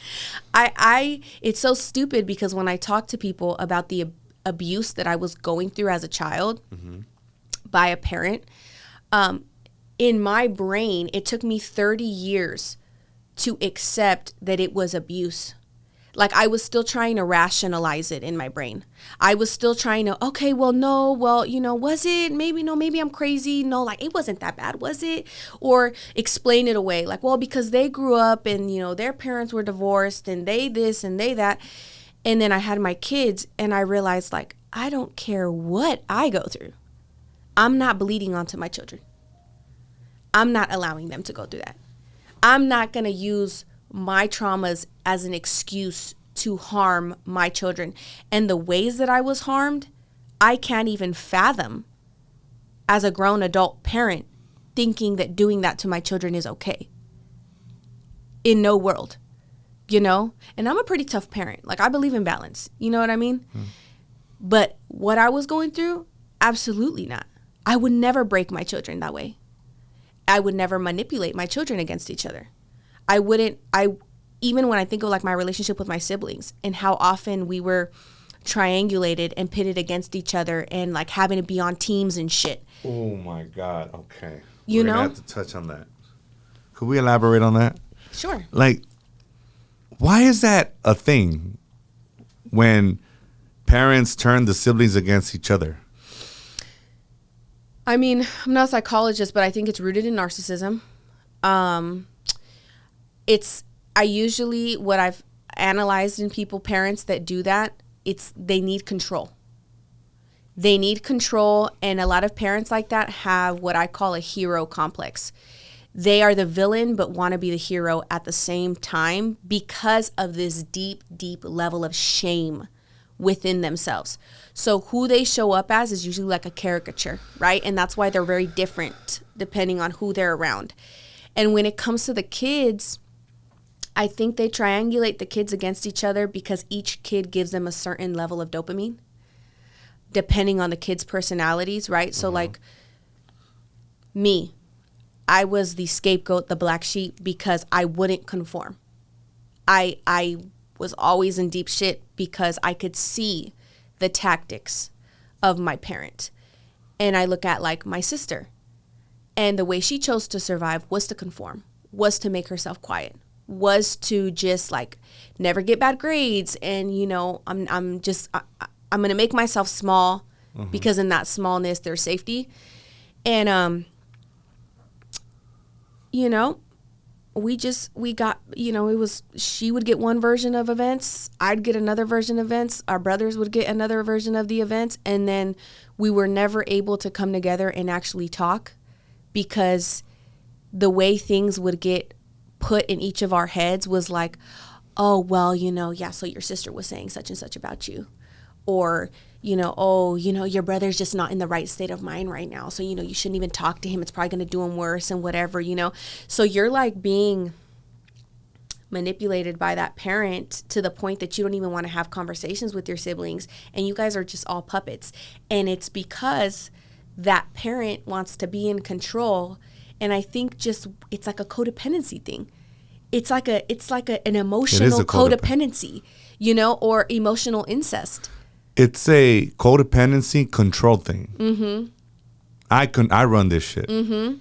it's so stupid because when I talk to people about the abuse that I was going through as a child by a parent, in my brain, it took me 30 years to accept that it was abuse. Like, I was still trying to rationalize it in my brain. I was still trying to, okay, well, no, well, was it? Maybe, no, maybe I'm crazy. No, like, it wasn't that bad, was it? Or explain it away. Like, well, because they grew up and, their parents were divorced and they this and they that. And then I had my kids and I realized, like, I don't care what I go through. I'm not bleeding onto my children. I'm not allowing them to go through that. I'm not going to use my traumas as an excuse to harm my children. And the ways that I was harmed, I can't even fathom as a grown adult parent thinking that doing that to my children is okay. In no world, And I'm a pretty tough parent. Like, I believe in balance. You know what I mean? But what I was going through, absolutely not. I would never break my children that way. I would never manipulate my children against each other. Even when I think of, like, my relationship with my siblings and how often we were triangulated and pitted against each other and, like, having to be on teams and shit. Oh my God. Okay. We're gonna have to touch on that. Could we elaborate on that? Sure. Like, why is that a thing when parents turn the siblings against each other? I mean, I'm not a psychologist, but I think it's rooted in narcissism. What I've analyzed in parents that do that, they need control. They need control, and a lot of parents like that have what I call a hero complex. They are the villain but want to be the hero at the same time because of this deep, deep level of shame within themselves. So who they show up as is usually like a caricature, right? And that's why they're very different depending on who they're around. And when it comes to the kids, I think they triangulate the kids against each other because each kid gives them a certain level of dopamine depending on the kids' personalities, right? So like me, I was the scapegoat, the black sheep, because I wouldn't conform. I was always in deep shit because I could see the tactics of my parent. And I look at, like, my sister, and the way she chose to survive was to conform, was to make herself quiet, was to just, like, never get bad grades. And, I'm going to make myself small because in that smallness there's safety. And you know, we got, you know, it was, she would get one version of events, I'd get another version of events, our brothers would get another version of the events, and then we were never able to come together and actually talk, because the way things would get put in each of our heads was like, oh, well, you know, yeah, so your sister was saying such and such about you. Or, you know, oh, you know, your brother's just not in the right state of mind right now. So, you know, you shouldn't even talk to him. It's probably going to do him worse and whatever, you know. So you're like being manipulated by that parent to the point that you don't even want to have conversations with your siblings. And you guys are just all puppets. And it's because that parent wants to be in control. And I think just it's like a codependency thing. It's like an emotional codependency, you know, or emotional incest. It's a codependency control thing. Mm-hmm. I run this shit. Mm-hmm.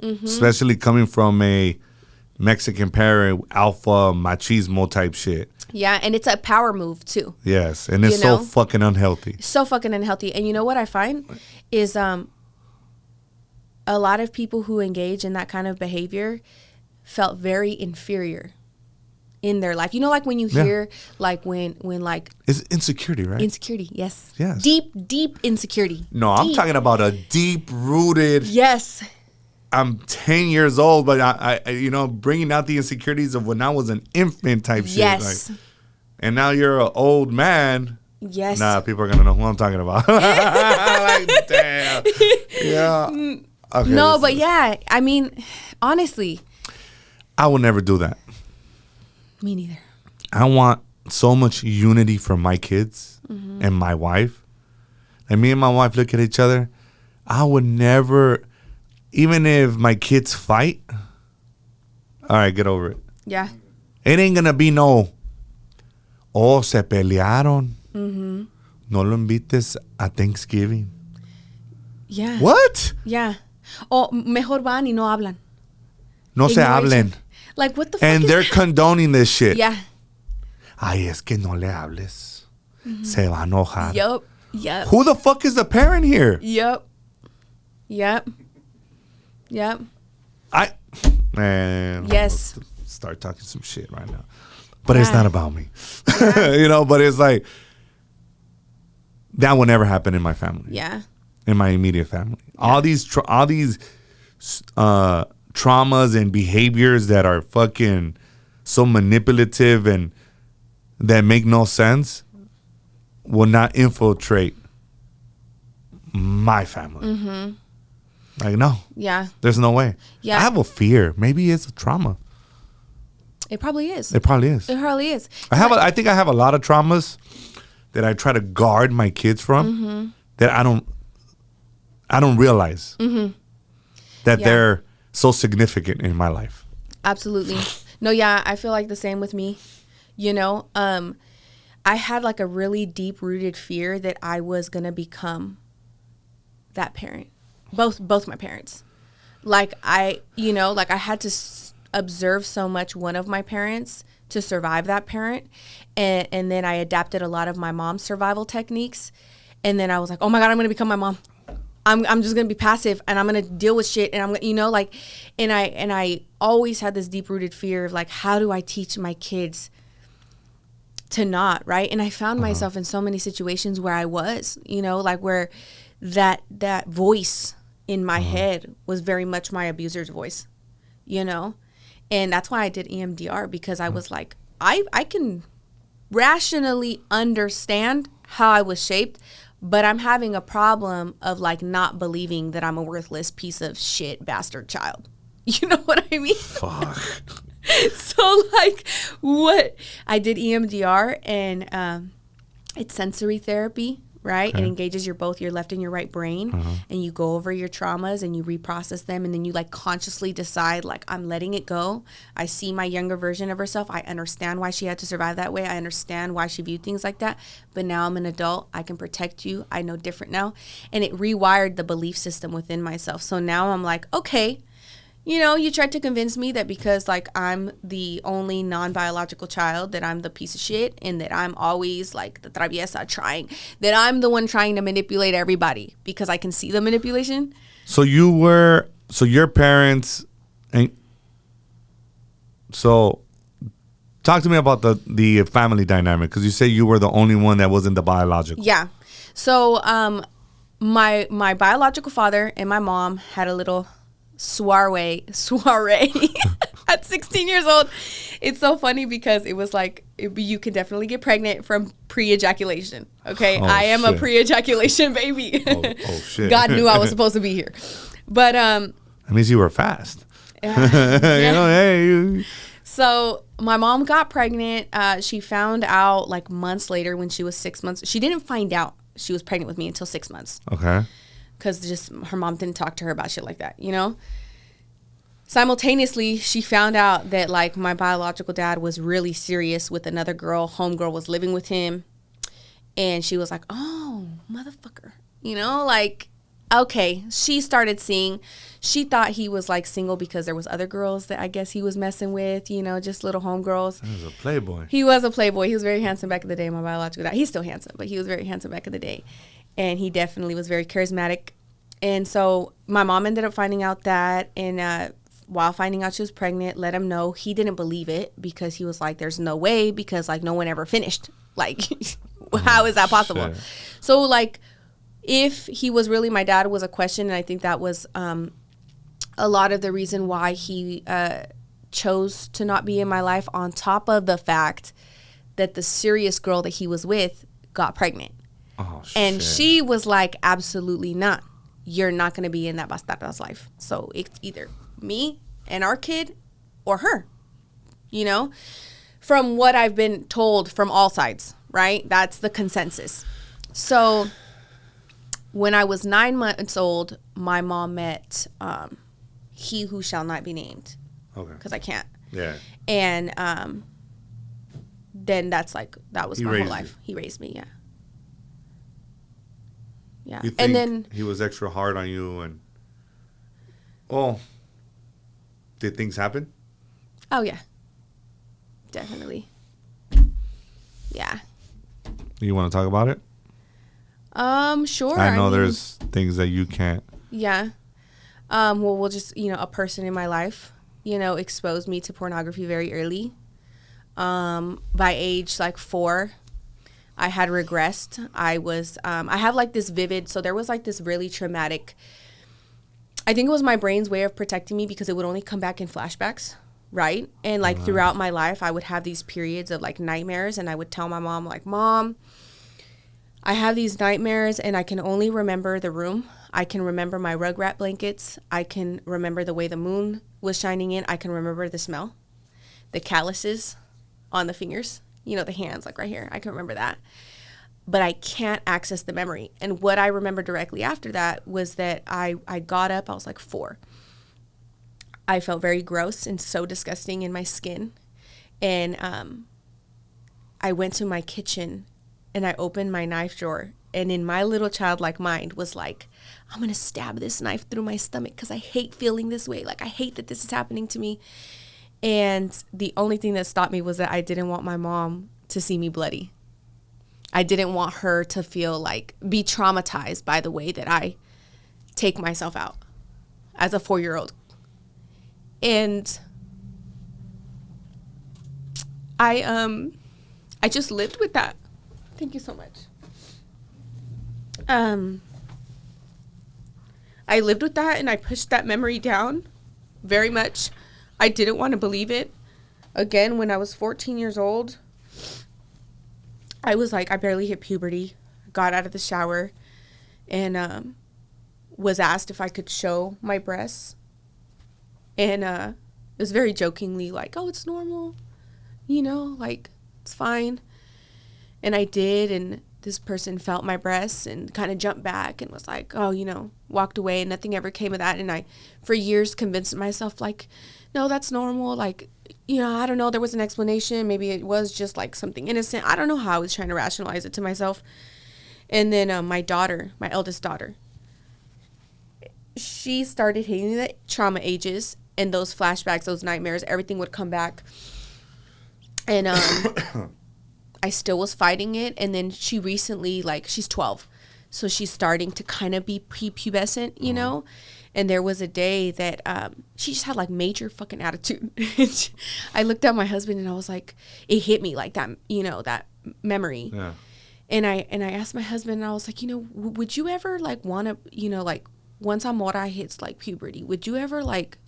Mm-hmm. Especially coming from a Mexican parent, alpha machismo type shit. Yeah, and it's a power move too. Yes, and it's so fucking unhealthy. So fucking unhealthy. And you know what I find is a lot of people who engage in that kind of behavior felt very inferior in their life. You know, like when you hear, like when like... It's insecurity, right? Insecurity, yes. Yes. Deep insecurity. No, I'm talking about a deep-rooted... Yes. I'm 10 years old, but I you know, bringing out the insecurities of when I was an infant type shit. Yes. Like, and now you're an old man. Yes. Nah, people are going to know who I'm talking about. Like, damn. Yeah. Okay, no, but yeah, I mean, honestly... I will never do that. Me neither. I want so much unity for my kids and my wife. And me and my wife look at each other. I would never, even if my kids fight, all right, get over it. Yeah. It ain't going to be no, oh, se pelearon. Mm-hmm. No lo invites a Thanksgiving. Yeah. What? Yeah. O mejor van y no hablan. No se hablen. Like, what the fuck and is they're that? condoning this shit. Yeah. Ay, es que no le hables. Se va a enojar. Yep. Who the fuck is the parent here? Yep. Man. Yes. Start talking some shit right now. But it's not about me. You know, but it's like, that will never happen in my family. Yeah. In my immediate family. Yeah. All these traumas and behaviors that are fucking so manipulative and that make no sense will not infiltrate my family. Mm-hmm. Like, no. Yeah. There's no way. Yeah. I have a fear. Maybe it's a trauma. It probably is. It probably is. I think I have a lot of traumas that I try to guard my kids from that I don't realize that they're so significant in my life. Absolutely. No, yeah, I feel like the same with me. You know, I had like a really deep rooted fear that I was going to become that parent. Both my parents. Like I had to observe so much one of my parents to survive that parent. And then I adapted a lot of my mom's survival techniques. And then I was like, oh my God, I'm going to become my mom. I'm just going to be passive and I'm going to deal with shit. And I'm, you know, like, and I always had this deep rooted fear of like, how do I teach my kids to not, right? And I found myself in so many situations where I was, you know, like where that voice in my head was very much my abuser's voice, you know? And that's why I did EMDR, because I was like, I can rationally understand how I was shaped, but I'm having a problem of like not believing that I'm a worthless piece of shit bastard child. You know what I mean? Fuck. So like what I did EMDR, and it's sensory therapy, right? Okay. It engages your left and your right brain, and you go over your traumas and you reprocess them, and then you like consciously decide like, I'm letting it go. I see my younger version of herself. I understand why she had to survive that way. I understand why she viewed things like that. But now I'm an adult. I can protect you. I know different now. And it rewired the belief system within myself. So now I'm like, okay, you know, you tried to convince me that because like I'm the only non-biological child, that I'm the piece of shit, and that I'm always like the traviesa that I'm the one trying to manipulate everybody because I can see the manipulation. So your parents And so, talk to me about the family dynamic, because you say you were the only one that wasn't the biological. Yeah. So, my biological father and my mom had a little soiree at 16 years old. It's so funny because it was like, you can definitely get pregnant from pre-ejaculation. Okay. I am a pre-ejaculation baby. Oh shit. God knew I was supposed to be here. But, that means you were fast. Yeah. So my mom got pregnant. She found out like months later when she was 6 months. She didn't find out she was pregnant with me until 6 months. Okay. Because just her mom didn't talk to her about shit like that, you know? Simultaneously, she found out that like my biological dad was really serious with another girl. Homegirl was living with him. And she was like, oh, motherfucker. You know, like, okay. She started seeing, she thought he was like single because there was other girls that I guess he was messing with, you know, just little homegirls. He was a playboy. He was a playboy. He was very handsome back in the day, my biological dad. He's still handsome, but he was very handsome back in the day. And he definitely was very charismatic. And so my mom ended up finding out that, and while finding out she was pregnant, let him know. He didn't believe it because he was like, there's no way, because like no one ever finished. Like, how is that possible? Shit. So like, if he was really my dad was a question, and I think that was a lot of the reason why he chose to not be in my life, on top of the fact that the serious girl that he was with got pregnant. Oh, shit. And she was like, absolutely not. You're not going to be in that bastardo's life. So it's either me and our kid or her, you know, from what I've been told from all sides, right? That's the consensus. So when I was 9 months old, my mom met he who shall not be named. Okay. Because I can't. Yeah. And then that's like, that was my whole life. He raised me, yeah. Yeah. You think and then he was extra hard on you, and did things happen? Oh yeah. Definitely. Yeah. You want to talk about it? Sure. I know there's things that you can't. Yeah. Well, we'll just, you know, a person in my life, you know, exposed me to pornography very early. By age like 4, I had regressed. I was, I have like this vivid, so there was like this really traumatic, I think it was my brain's way of protecting me because it would only come back in flashbacks, right? And like throughout my life, I would have these periods of like nightmares, and I would tell my mom like, Mom, I have these nightmares and I can only remember the room. I can remember my Rugrat blankets. I can remember the way the moon was shining in. I can remember the smell, the calluses on the fingers, you know, the hands like right here. I can remember that. But I can't access the memory. And what I remember directly after that was that I got up. I was like 4. I felt very gross and so disgusting in my skin. And I went to my kitchen and I opened my knife drawer. And in my little childlike mind was like, I'm going to stab this knife through my stomach because I hate feeling this way. Like, I hate that this is happening to me. And the only thing that stopped me was that I didn't want my mom to see me bloody. I didn't want her to feel like, be traumatized by the way that I take myself out as a 4-year-old. And I just lived with that. Thank you so much. I lived with that and I pushed that memory down very much. I didn't want to believe it. Again, when I was 14 years old, I was like, I barely hit puberty, got out of the shower, and was asked if I could show my breasts. And it was very jokingly like, oh, it's normal, you know, like, it's fine. And I did, and this person felt my breasts and kind of jumped back and was like, oh, you know, walked away, and nothing ever came of that. And I, for years, convinced myself, like, no, that's normal. Like, you know, I don't know. There was an explanation. Maybe it was just like something innocent. I don't know how I was trying to rationalize it to myself. And then my daughter, my eldest daughter, she started hitting the trauma ages, and those flashbacks, those nightmares, everything would come back. And I still was fighting it. And then she recently, like, she's 12. So she's starting to kind of be prepubescent, you know? And there was a day that she just had like major fucking attitude. I looked at my husband and I was like, it hit me like that, you know, that memory. Yeah. And I asked my husband, and I was like, you know, would you ever like want to, you know, like once Amora hits like puberty, would you ever like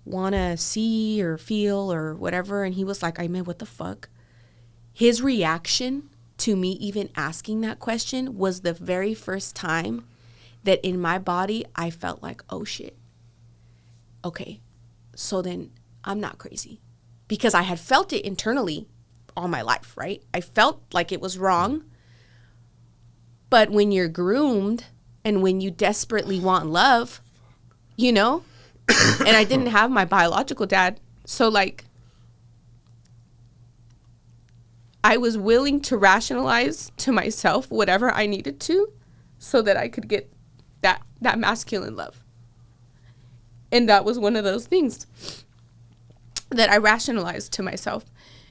want to see or feel or whatever? And he was like, I mean, what the fuck? His reaction to me even asking that question was the very first time that in my body I felt like, oh shit, okay, so then I'm not crazy. Because I had felt it internally all my life, right? I felt like it was wrong. But when you're groomed and when you desperately want love, you know, and I didn't have my biological dad, so like I was willing to rationalize to myself whatever I needed to so that I could get that masculine love. And that was one of those things that I rationalized to myself.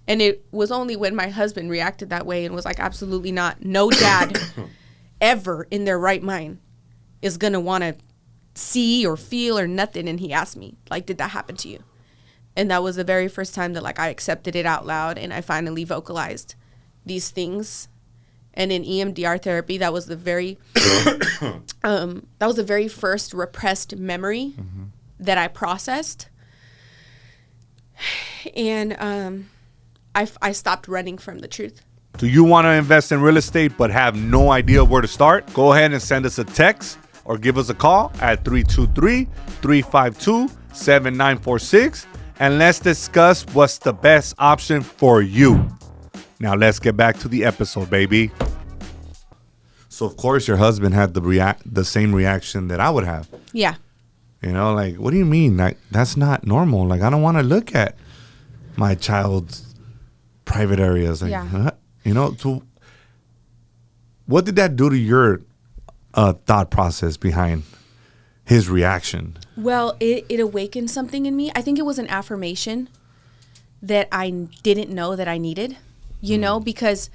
And it was only when my husband reacted that way and was like, absolutely not. No dad ever in their right mind is going to want to see or feel or nothing. And he asked me, like, did that happen to you? And that was the very first time that like I accepted it out loud and I finally vocalized these things. And in EMDR therapy, that was the very first repressed memory that I processed. And I stopped running from the truth. Do you want to invest in real estate but have no idea where to start? Go ahead and send us a text or give us a call at 323-352-7946 and let's discuss what's the best option for you. Now let's get back to the episode, baby. So of course your husband had the same reaction that I would have. Yeah. You know, like, what do you mean? Like, that's not normal. Like, I don't want to look at my child's private areas. Like, Yeah. You know, so what did that do to your thought process behind his reaction? Well, it awakened something in me. I think it was an affirmation that I didn't know that I needed, you know, because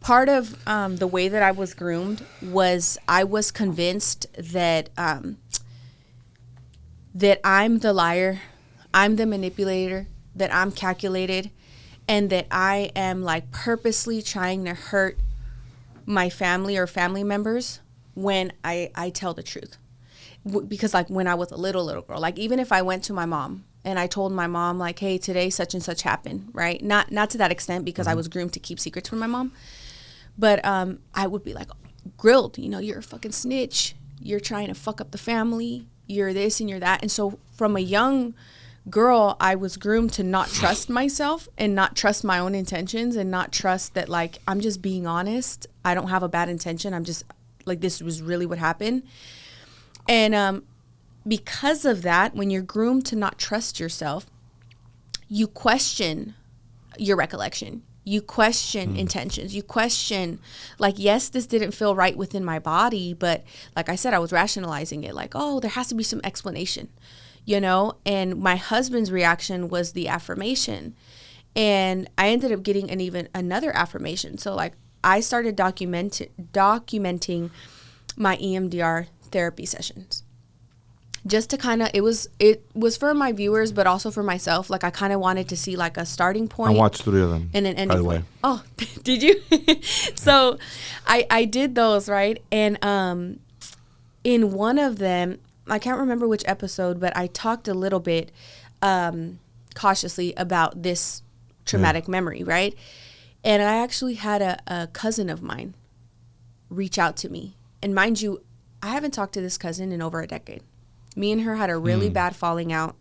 part of the way that I was groomed was I was convinced that that I'm the liar, I'm the manipulator, that I'm calculated, and that I am like purposely trying to hurt my family or family members when I tell the truth. Because like when I was a little girl, like even if I went to my mom and I told my mom like, hey, today such and such happened, right? Not to that extent because I was groomed to keep secrets from my mom. But I would be like grilled, you know, you're a fucking snitch. You're trying to fuck up the family. You're this and you're that. And so from a young girl, I was groomed to not trust myself and not trust my own intentions and not trust that like, I'm just being honest. I don't have a bad intention. I'm just like, this was really what happened. And because of that, when you're groomed to not trust yourself, you question your recollection. You question intentions. You question, like, yes, this didn't feel right within my body, but like I said, I was rationalizing it like, oh, there has to be some explanation, you know? And my husband's reaction was the affirmation. And I ended up getting another affirmation. So like I started documenting my EMDR therapy sessions. Just to kind of, it was for my viewers, but also for myself. Like I kind of wanted to see like a starting point. I watched 3 of them. And an ending by the way. point. Oh, did you? So I did those, right? And in one of them, I can't remember which episode, but I talked a little bit cautiously about this traumatic memory, right? And I actually had a cousin of mine reach out to me. And mind you, I haven't talked to this cousin in over a decade. Me and her had a really bad falling out.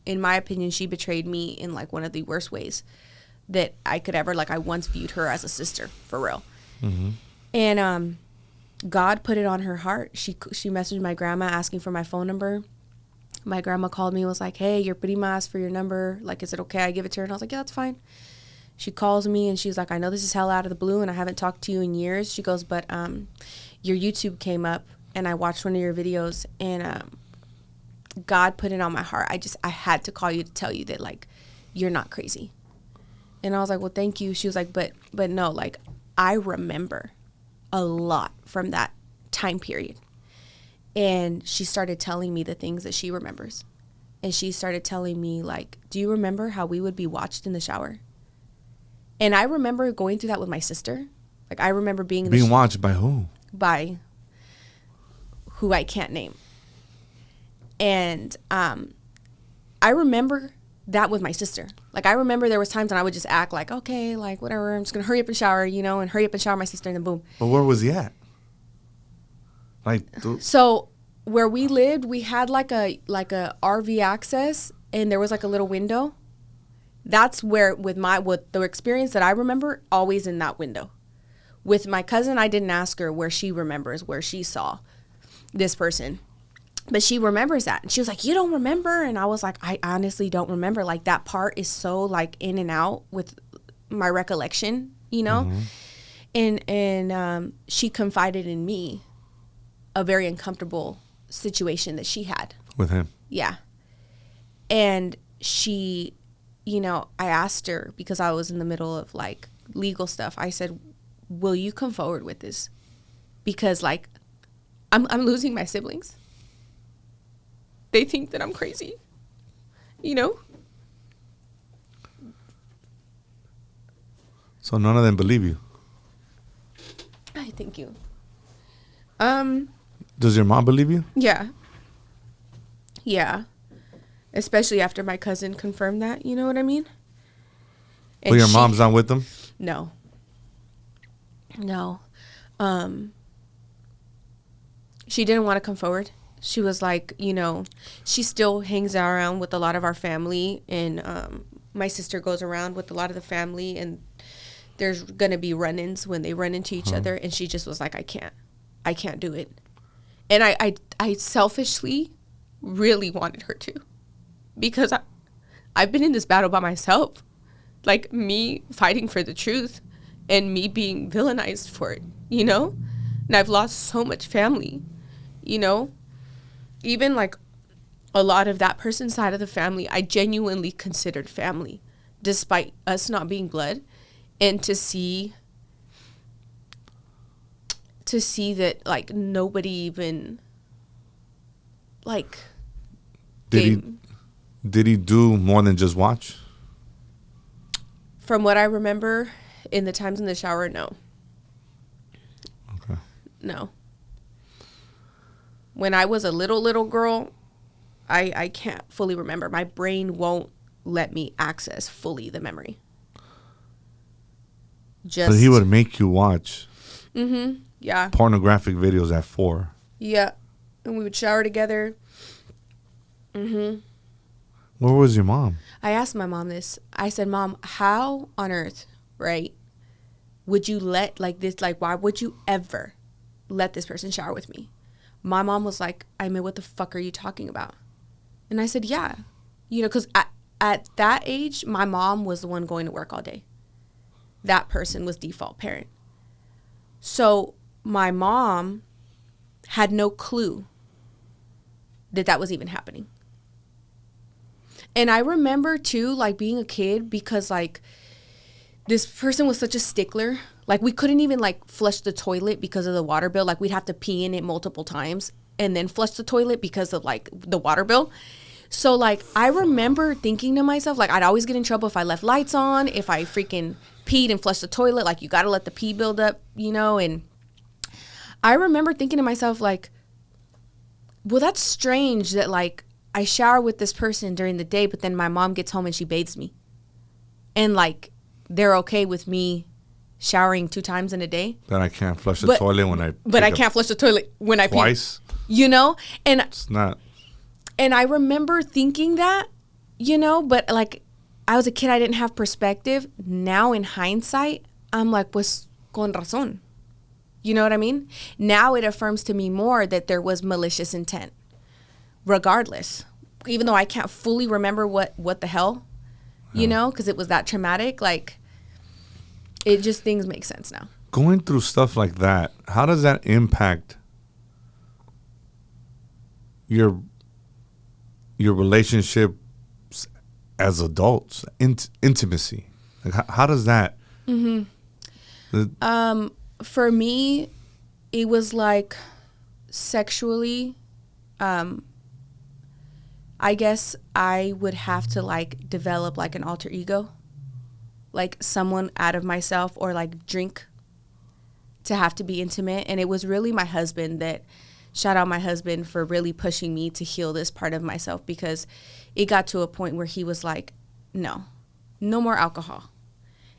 In my opinion, she betrayed me in like one of the worst ways that I could ever, like I once viewed her as a sister, for real. Mm-hmm. And God put it on her heart. She messaged my grandma asking for my phone number. My grandma called me and was like, hey, your prima asked for your number. Like, is it okay I give it to her? And I was like, yeah, that's fine. She calls me and she's like, I know this is hell out of the blue and I haven't talked to you in years. She goes, but your YouTube came up and I watched one of your videos and God put it on my heart. I had to call you to tell you that like you're not crazy. And I was like, well, thank you. She was like, but no, like I remember a lot from that time period. And she started telling me the things that she remembers. And she started telling me, like, do you remember how we would be watched in the shower? And I remember going through that with my sister. Like, I remember being watched by who? By who I can't name. And I remember that with my sister. Like, I remember there was times when I would just act like, okay, like, whatever, I'm just going to hurry up and shower, you know, and hurry up and shower my sister, and then boom. But where was he at? Like, so where we lived, we had like a RV access, and there was like a little window. That's where, with the experience that I remember, always in that window. With my cousin, I didn't ask her where she remembers, where she saw this person. But she remembers that. And she was like, you don't remember? And I was like, I honestly don't remember. Like, that part is so, like, in and out with my recollection, you know? Mm-hmm. And she confided in me a very uncomfortable situation that she had. With him? Yeah. And she, you know, I asked her, because I was in the middle of, like, legal stuff. I said, will you come forward with this? Because, like, I'm losing my siblings. They think that I'm crazy, you know? So none of them believe you? I thank you. Does your mom believe you? Yeah. Yeah. Especially after my cousin confirmed that, you know what I mean? And But your mom's not with them? No. No. She didn't want to come forward. She was like, you know, she still hangs around with a lot of our family, and my sister goes around with a lot of the family, and there's going to be run-ins when they run into each other, and she just was like, I can't do it. And I selfishly really wanted her to, because I've been in this battle by myself, like me fighting for the truth and me being villainized for it, you know? And I've lost so much family, you know? Even like a lot of that person's side of the family, I genuinely considered family, despite us not being blood. And to see that, like, nobody even, like, did he do more than just watch? From what I remember, in the times in the shower, no. Okay. No. When I was a little girl, I can't fully remember. My brain won't let me access fully the memory. But he would make you watch yeah. pornographic videos at 4. Yeah. And we would shower together. Where was your mom? I asked my mom this. I said, Mom, how on earth, right, would you let, like, this, like, why would you ever let this person shower with me? My mom was like, I mean, what the fuck are you talking about? And I said, yeah. You know, because at that age, my mom was the one going to work all day. That person was default parent. So my mom had no clue that was even happening. And I remember, too, like, being a kid, because, like, this person was such a stickler. Like, we couldn't even, like, flush the toilet because of the water bill. Like, we'd have to pee in it multiple times and then flush the toilet because of, like, the water bill. So, like, I remember thinking to myself, like, I'd always get in trouble if I left lights on, if I freaking peed and flushed the toilet. Like, you got to let the pee build up, you know? And I remember thinking to myself, like, well, that's strange that, like, I shower with this person during the day, but then my mom gets home and she bathes me. And, like, they're okay with me showering 2 times in a day. But I can't flush the toilet when I... But I can't flush the toilet when I pee. Twice? You know? And it's not... And I remember thinking that, you know, but, like, I was a kid, I didn't have perspective. Now, in hindsight, I'm like, pues, con razón. You know what I mean? Now it affirms to me more that there was malicious intent. Regardless. Even though I can't fully remember what the hell, you know, because it was that traumatic, like, it just, things make sense now. Going through stuff like that, how does that impact your relationships as adults, intimacy? Like, how does that? For me, it was like sexually I guess I would have to like develop like an alter ego, like someone out of myself, or like drink to have to be intimate. And it was really my husband that, shout out my husband for really pushing me to heal this part of myself, because it got to a point where he was like, no more alcohol.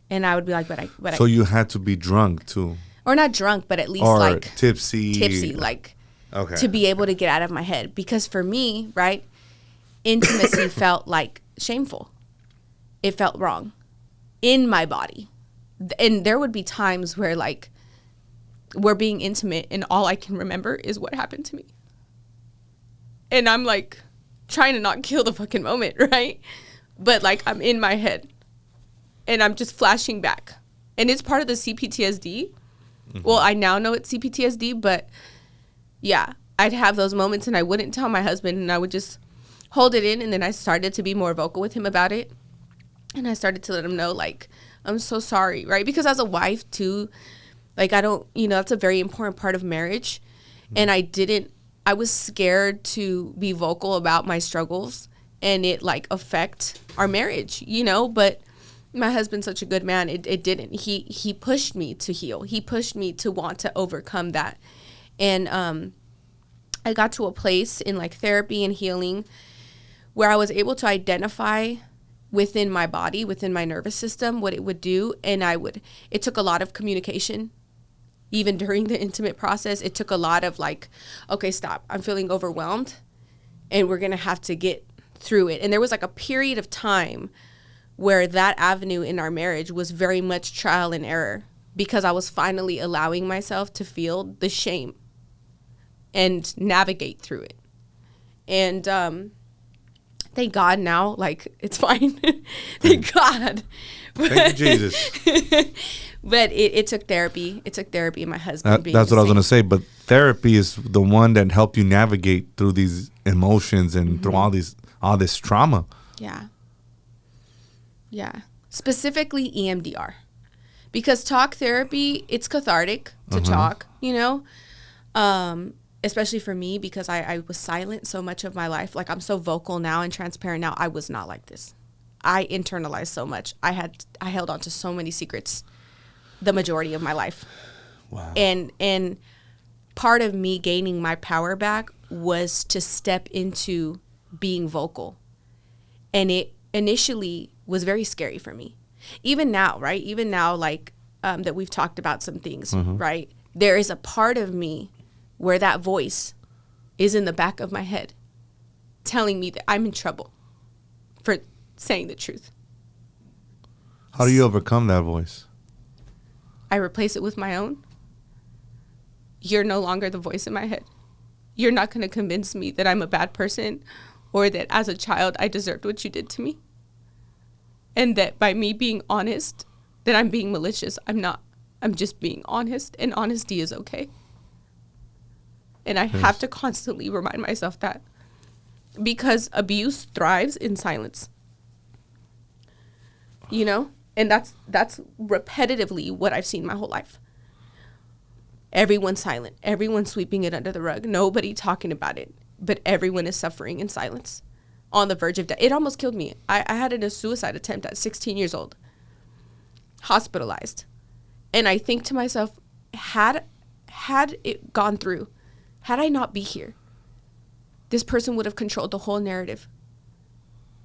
And I would be like, So you had to be drunk too? Or not drunk, but at least or like tipsy, like okay, to be able to get out of my head. Because for me, right, intimacy felt like shameful. It felt wrong in my body. And there would be times where like we're being intimate and all I can remember is what happened to me. And I'm like trying to not kill the fucking moment, right? But like I'm in my head and I'm just flashing back. And it's part of the CPTSD. Mm-hmm. Well, I now know it's CPTSD, but yeah, I'd have those moments and I wouldn't tell my husband, and I would just hold it in. And then I started to be more vocal with him about it. And I started to let him know, like, I'm so sorry, right? Because as a wife too, like, I don't, that's a very important part of marriage. And I was scared to be vocal about my struggles and it like affect our marriage, but my husband's such a good man. It didn't. He pushed me to heal. He pushed me to want to overcome that. And I got to a place in like therapy and healing where I was able to identify within my body, within my nervous system, what it would do. And it took a lot of communication. Even during the intimate process, it took a lot of like, okay, stop. I'm feeling overwhelmed and we're going to have to get through it. And there was like a period of time where that avenue in our marriage was very much trial and error, because I was finally allowing myself to feel the shame and navigate through it. And thank God now, like, it's fine. Thank God. Thank you, Jesus. But it took therapy. It took therapy and my husband being that's what I was same. going to say. But therapy is the one that helped you navigate through these emotions and through all this trauma. Yeah. Yeah. Specifically EMDR. Because talk therapy, it's cathartic to talk, especially for me, because I was silent so much of my life. Like, I'm so vocal now and transparent now. I was not like this. I internalized so much. I held on to so many secrets the majority of my life. Wow. And part of me gaining my power back was to step into being vocal. And it initially was very scary for me. Even now, right? Even now, like, that we've talked about some things, right? There is a part of me where that voice is in the back of my head telling me that I'm in trouble for saying the truth. How do you overcome that voice? I replace it with my own. You're no longer the voice in my head. You're not going to convince me that I'm a bad person or that as a child I deserved what you did to me. And that by me being honest, that I'm being malicious. I'm not. I'm just being honest, and honesty is okay. And I have to constantly remind myself that, because abuse thrives in silence. And that's repetitively what I've seen my whole life. Everyone's silent. Everyone's sweeping it under the rug. Nobody talking about it. But everyone is suffering in silence, on the verge of death. It almost killed me. I had a suicide attempt at 16 years old, hospitalized. And I think to myself, had it gone through, had I not be here, this person would have controlled the whole narrative.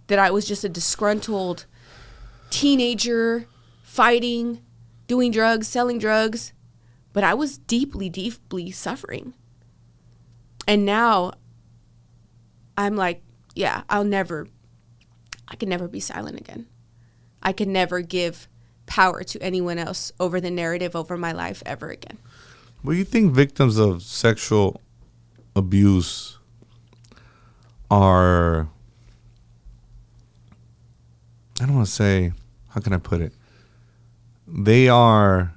That I was just a disgruntled teenager, fighting, doing drugs, selling drugs. But I was deeply, deeply suffering. And now I'm like, yeah, I can never be silent again. I can never give power to anyone else over the narrative over my life ever again. Well, you think victims of sexual abuse are, I don't want to say, how can I put it? They are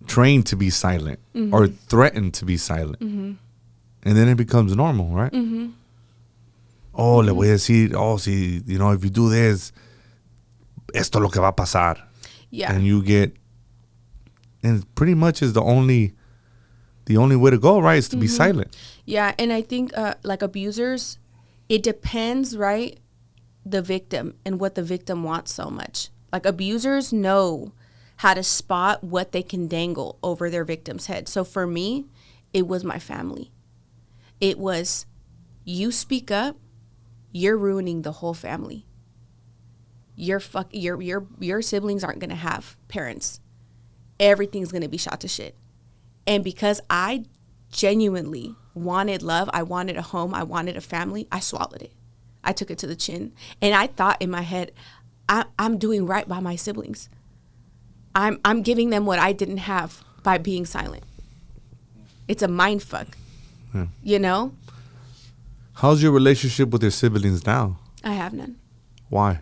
trained to be silent or threatened to be silent. And then it becomes normal, right? Oh, le voy a decir, si, if you do this, esto es lo que va a pasar. Yeah. And you get, and pretty much is the only the only way to go, right, is to be silent. Yeah, and I think like abusers, it depends, right, the victim and what the victim wants so much. Like abusers know how to spot what they can dangle over their victim's head. So for me, it was my family. It was, you speak up, you're ruining the whole family. Your siblings aren't gonna have parents. Everything's gonna be shot to shit. And because I genuinely wanted love, I wanted a home, I wanted a family, I swallowed it. I took it to the chin. And I thought in my head, I'm doing right by my siblings. I'm giving them what I didn't have by being silent. It's a mind fuck, you know? How's your relationship with your siblings now? I have none. Why?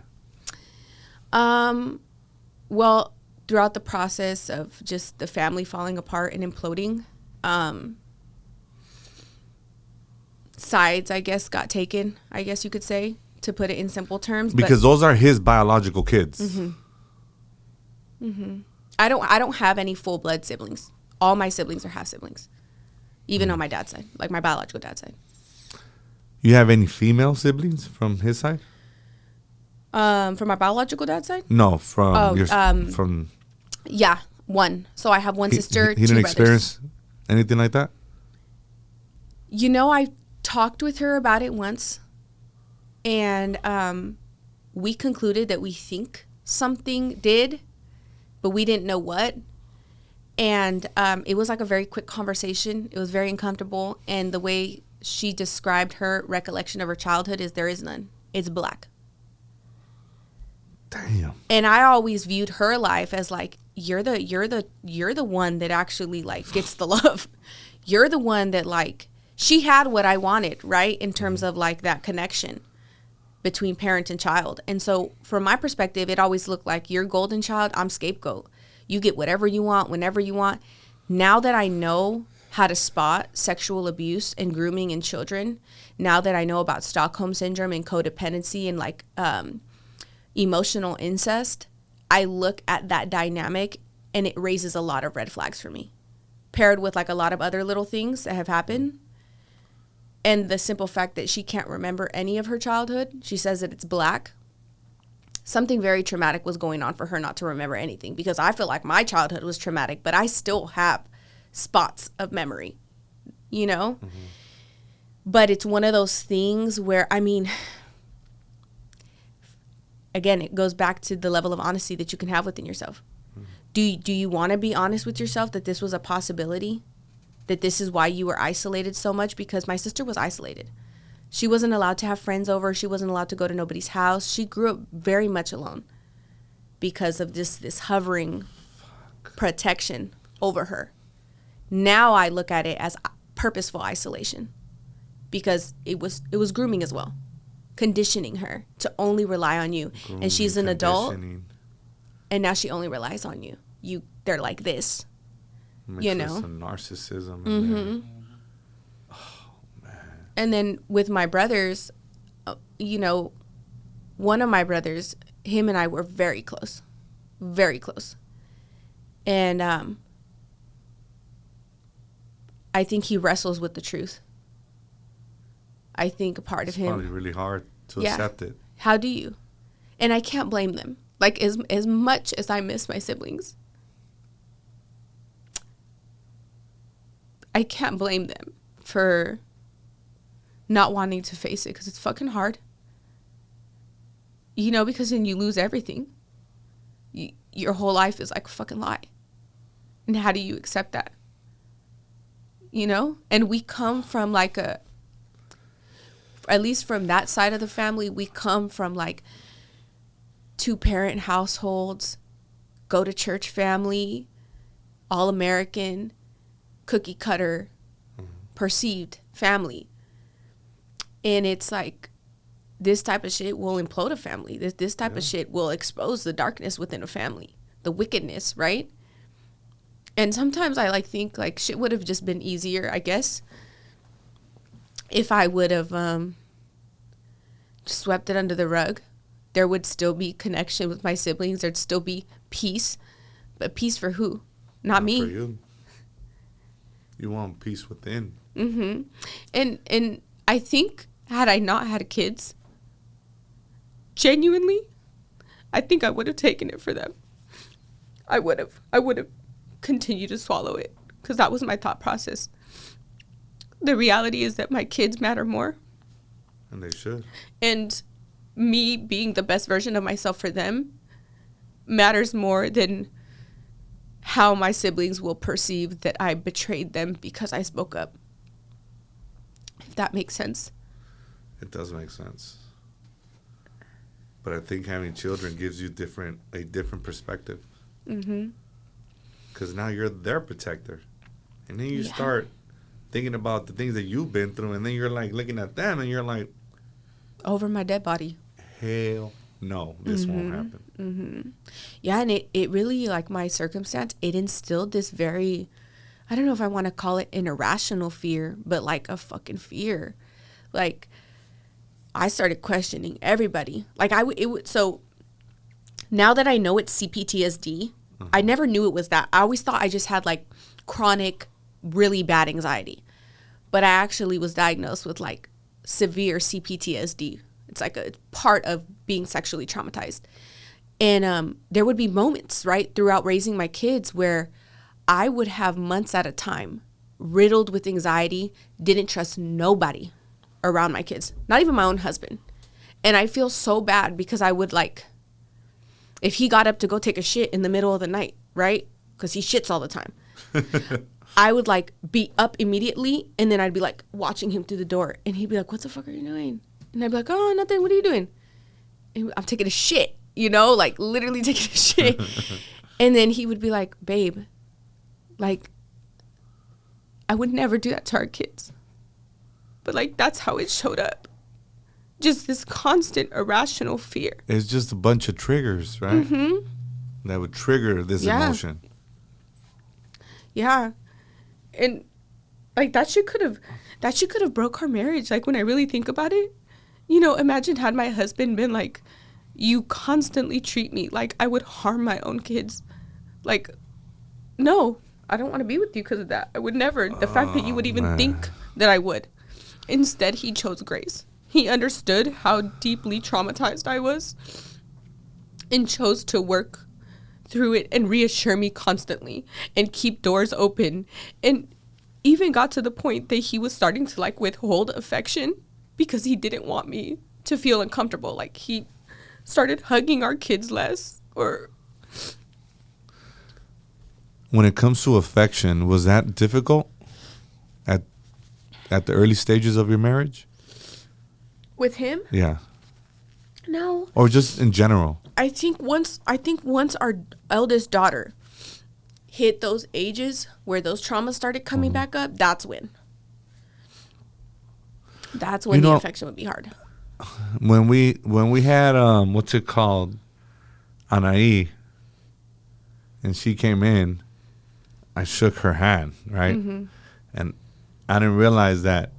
Well, throughout the process of just the family falling apart and imploding, sides, I guess, got taken, I guess you could say, to put it in simple terms. Because those are his biological kids. I don't have any full blood siblings. All my siblings are half siblings, even on my dad's side, like my biological dad's side. You have any female siblings from his side? From my biological dad's side? No, from from. Yeah, one. So I have one sister. He didn't experience anything like that. You know, I talked with her about it once, and we concluded that we think something did, but we didn't know what. And it was like a very quick conversation. It was very uncomfortable. And the way she described her recollection of her childhood is there is none. It's black. Damn. And I always viewed her life as like, you're the one that actually like gets the love. You're the one that like, she had what I wanted, right? In terms of like that connection between parent and child. And so from my perspective, it always looked like you're golden child, I'm scapegoat. You get whatever you want, whenever you want. Now that I know how to spot sexual abuse and grooming in children, now that I know about Stockholm Syndrome and codependency and like emotional incest, I look at that dynamic and it raises a lot of red flags for me, paired with like a lot of other little things that have happened. And the simple fact that she can't remember any of her childhood, she says that it's black. Something very traumatic was going on for her not to remember anything, because I feel like my childhood was traumatic, but I still have spots of memory, you know? Mm-hmm. But it's one of those things where, I mean, again, it goes back to the level of honesty that you can have within yourself. Mm-hmm. Do you want to be honest with yourself that this was a possibility? That this is why you were isolated so much? Because my sister was isolated. She wasn't allowed to have friends over. She wasn't allowed to go to nobody's house. She grew up very much alone because of this hovering protection over her. Now I look at it as purposeful isolation, because it was grooming as well, conditioning her to only rely on you. Grooming, and she's an adult, and now she only relies on you. They're like this. Mixed you know, some narcissism. Mm-hmm. Oh man! And then with my brothers, you know, one of my brothers, him and I were very close, and I think he wrestles with the truth. I think a part of him. It's probably really hard to accept it. How do you? And I can't blame them. Like as much as I miss my siblings, I can't blame them for not wanting to face it, because it's fucking hard. You know, because then you lose everything. Your whole life is like a fucking lie. And how do you accept that? You know? And we come from like at least from that side of the family, we come from like 2-parent households, go to church family, all American, cookie cutter, perceived family. And it's like, this type of shit will implode a family. This type of shit will expose the darkness within a family, the wickedness, right? And sometimes I like think like shit would have just been easier, I guess, if I would have just swept it under the rug. There would still be connection with my siblings. There'd still be peace. But peace for who? Not me. For you. You want peace within. Mm-hmm. And I think had I not had kids, genuinely, I think I would have taken it for them. I would have continued to swallow it because that was my thought process. The reality is that my kids matter more. And they should. And me being the best version of myself for them matters more than how my siblings will perceive that I betrayed them because I spoke up. If that makes sense. It does make sense. But I think having children gives you a different perspective. Mm-hmm. Because now you're their protector. And then you start thinking about the things that you've been through, and then you're like looking at them and you're like, over my dead body. Hell no, this won't happen. Mm-hmm. Yeah, and it really, like my circumstance, it instilled this very, I don't know if I want to call it an irrational fear, but like a fucking fear. Like, I started questioning everybody. Like, so now that I know it's CPTSD, I never knew it was that. I always thought I just had like chronic, really bad anxiety. But I actually was diagnosed with like severe CPTSD. It's like a part of being sexually traumatized. And there would be moments, right, throughout raising my kids where I would have months at a time riddled with anxiety, didn't trust nobody around my kids, not even my own husband. And I feel so bad because I would like, if he got up to go take a shit in the middle of the night, right, because he shits all the time, I would like be up immediately, and then I'd be like watching him through the door, and he'd be like, what the fuck are you doing? And I'd be like, oh, nothing, what are you doing? And I'm taking a shit, you know, like literally taking a shit. And then he would be like, babe, like, I would never do that to our kids. But like, that's how it showed up. Just this constant irrational fear. It's just a bunch of triggers, right? Mm-hmm. That would trigger this emotion. Yeah. And like that shit could have broke our marriage. Like when I really think about it, you know, imagine had my husband been like, you constantly treat me like I would harm my own kids. Like, no, I don't want to be with you because of that. I would never. The fact that you would even think that I would. Instead, he chose grace. He understood how deeply traumatized I was and chose to work through it and reassure me constantly and keep doors open, and even got to the point that he was starting to like withhold affection because he didn't want me to feel uncomfortable. Like he started hugging our kids less. Or when it comes to affection, was that difficult at the early stages of your marriage? with him? Yeah. No. Or just in general? I think once our eldest daughter hit those ages where those traumas started coming back up, that's when the affection would be hard. When we had what's it called, Anaí, and she came in, I shook her hand, right? Mm-hmm. And I didn't realize that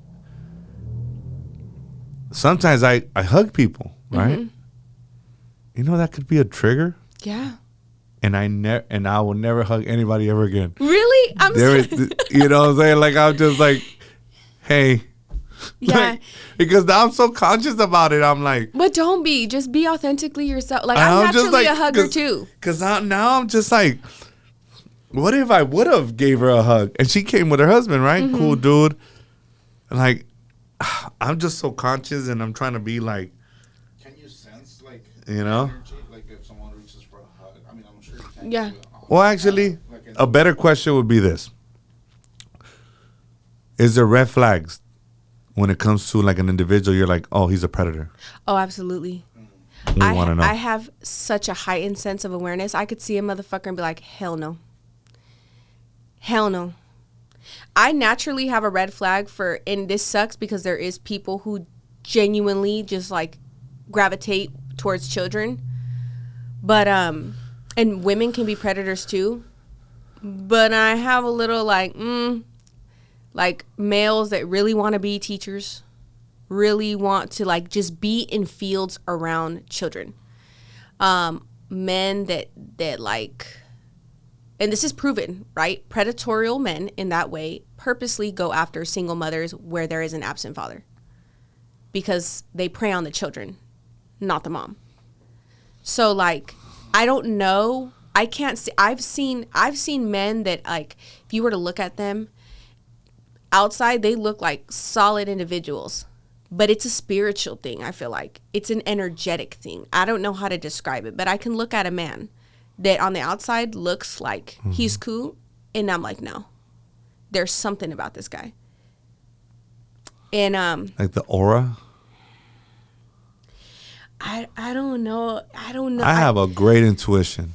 sometimes I hug people, right? Mm-hmm. You know, that could be a trigger. Yeah. And I will never hug anybody ever again. Really? You know what I'm saying? Like, I'm just like, hey. Yeah. Like, because now I'm so conscious about it. I'm like. But don't be. Just be authentically yourself. Like, I'm naturally like, a hugger too. Because now I'm just like, what if I would have gave her a hug? And she came with her husband, right? Mm-hmm. Cool dude. And like, I'm just so conscious, and I'm trying to be like. Can you sense, like, you know? energy? Like, if someone reaches for a hug? I mean, I'm sure you can. Yeah. Well, actually, a better question would be this. Is there red flags when it comes to like an individual? You're like, oh, he's a predator. Oh, absolutely. We want to know. I have such a heightened sense of awareness. I could see a motherfucker and be like, hell no. Hell no. I naturally have a red flag for, and this sucks because there is people who genuinely just like gravitate towards children. But, and women can be predators too. But I have a little like males that really want to be teachers, really want to like just be in fields around children. Men that like and this is proven, right? Predatorial men in that way purposely go after single mothers where there is an absent father because they prey on the children, not the mom. So like, I don't know. I can't see. I've seen men that, like, if you were to look at them outside, they look like solid individuals, but it's a spiritual thing. I feel like it's an energetic thing. I don't know how to describe it, but I can look at a man that on the outside looks like he's cool, and I'm like, no, there's something about this guy. And like the aura. I don't know. I have a great intuition.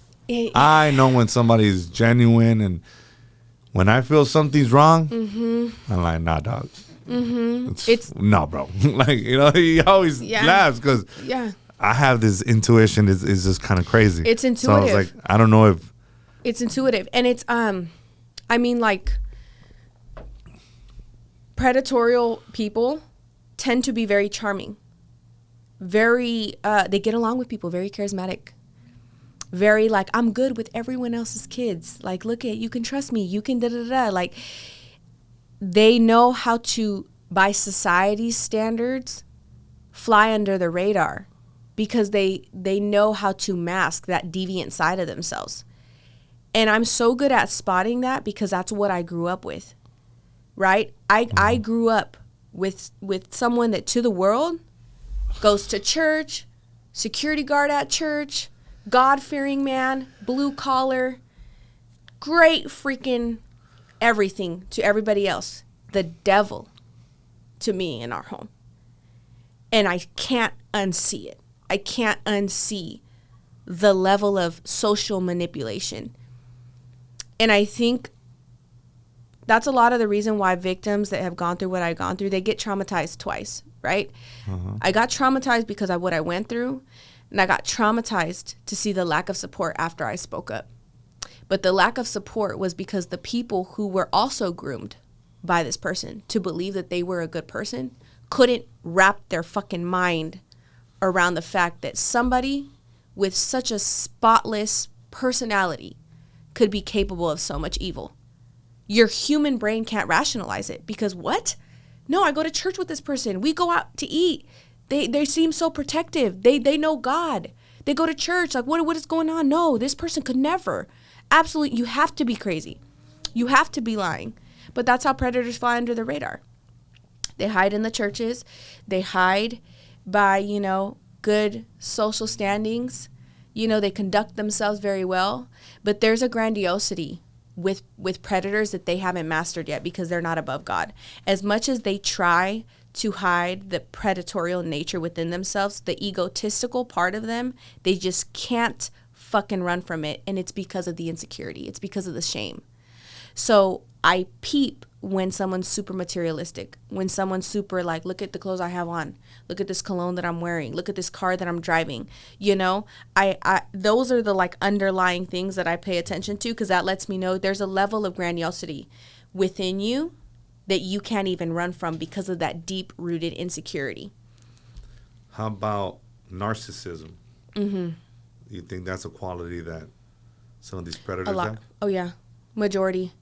I know when somebody's genuine, and when I feel something's wrong, I'm like, nah, dog. It's no, bro. Like, you know, he always laughs because I have this intuition. It's just kind of crazy. It's intuitive. So I was like, I don't know if it's intuitive, and it's I mean, like, predatorial people tend to be very charming. Very, they get along with people, very charismatic, very like, I'm good with everyone else's kids. Like, look at, you can trust me. You can da-da-da. Like, they know how to, by society's standards, fly under the radar because they know how to mask that deviant side of themselves. And I'm so good at spotting that because that's what I grew up with, right? I grew up with someone that to the world goes to church, security guard at church, God-fearing man, blue collar, great freaking everything to everybody else. The devil to me in our home. And I can't unsee it. I can't unsee the level of social manipulation. And I think that's a lot of the reason why victims that have gone through what I've gone through, they get traumatized twice, right? I got traumatized because of what I went through, and I got traumatized to see the lack of support after I spoke up. But the lack of support was because the people who were also groomed by this person to believe that they were a good person couldn't wrap their fucking mind around the fact that somebody with such a spotless personality could be capable of so much evil. Your human brain can't rationalize it because what? No, I go to church with this person. We go out to eat. They seem so protective. They know God. They go to church. Like, what is going on? No, this person could never. Absolutely, you have to be crazy. You have to be lying. But that's how predators fly under the radar. They hide in the churches. They hide by, you know, good social standings. You know, they conduct themselves very well. But there's a grandiosity with predators that they haven't mastered yet because they're not above God. As much as they try to hide the predatorial nature within themselves, the egotistical part of them, they just can't fucking run from it. And it's because of the insecurity. It's because of the shame. So I peep when someone's super materialistic, when someone's super like, look at the clothes I have on, look at this cologne that I'm wearing, look at this car that I'm driving. You know, I those are the like underlying things that I pay attention to because that lets me know there's a level of grandiosity within you that you can't even run from because of that deep rooted insecurity. How about narcissism? You think that's a quality that some of these predators have? Oh yeah, majority.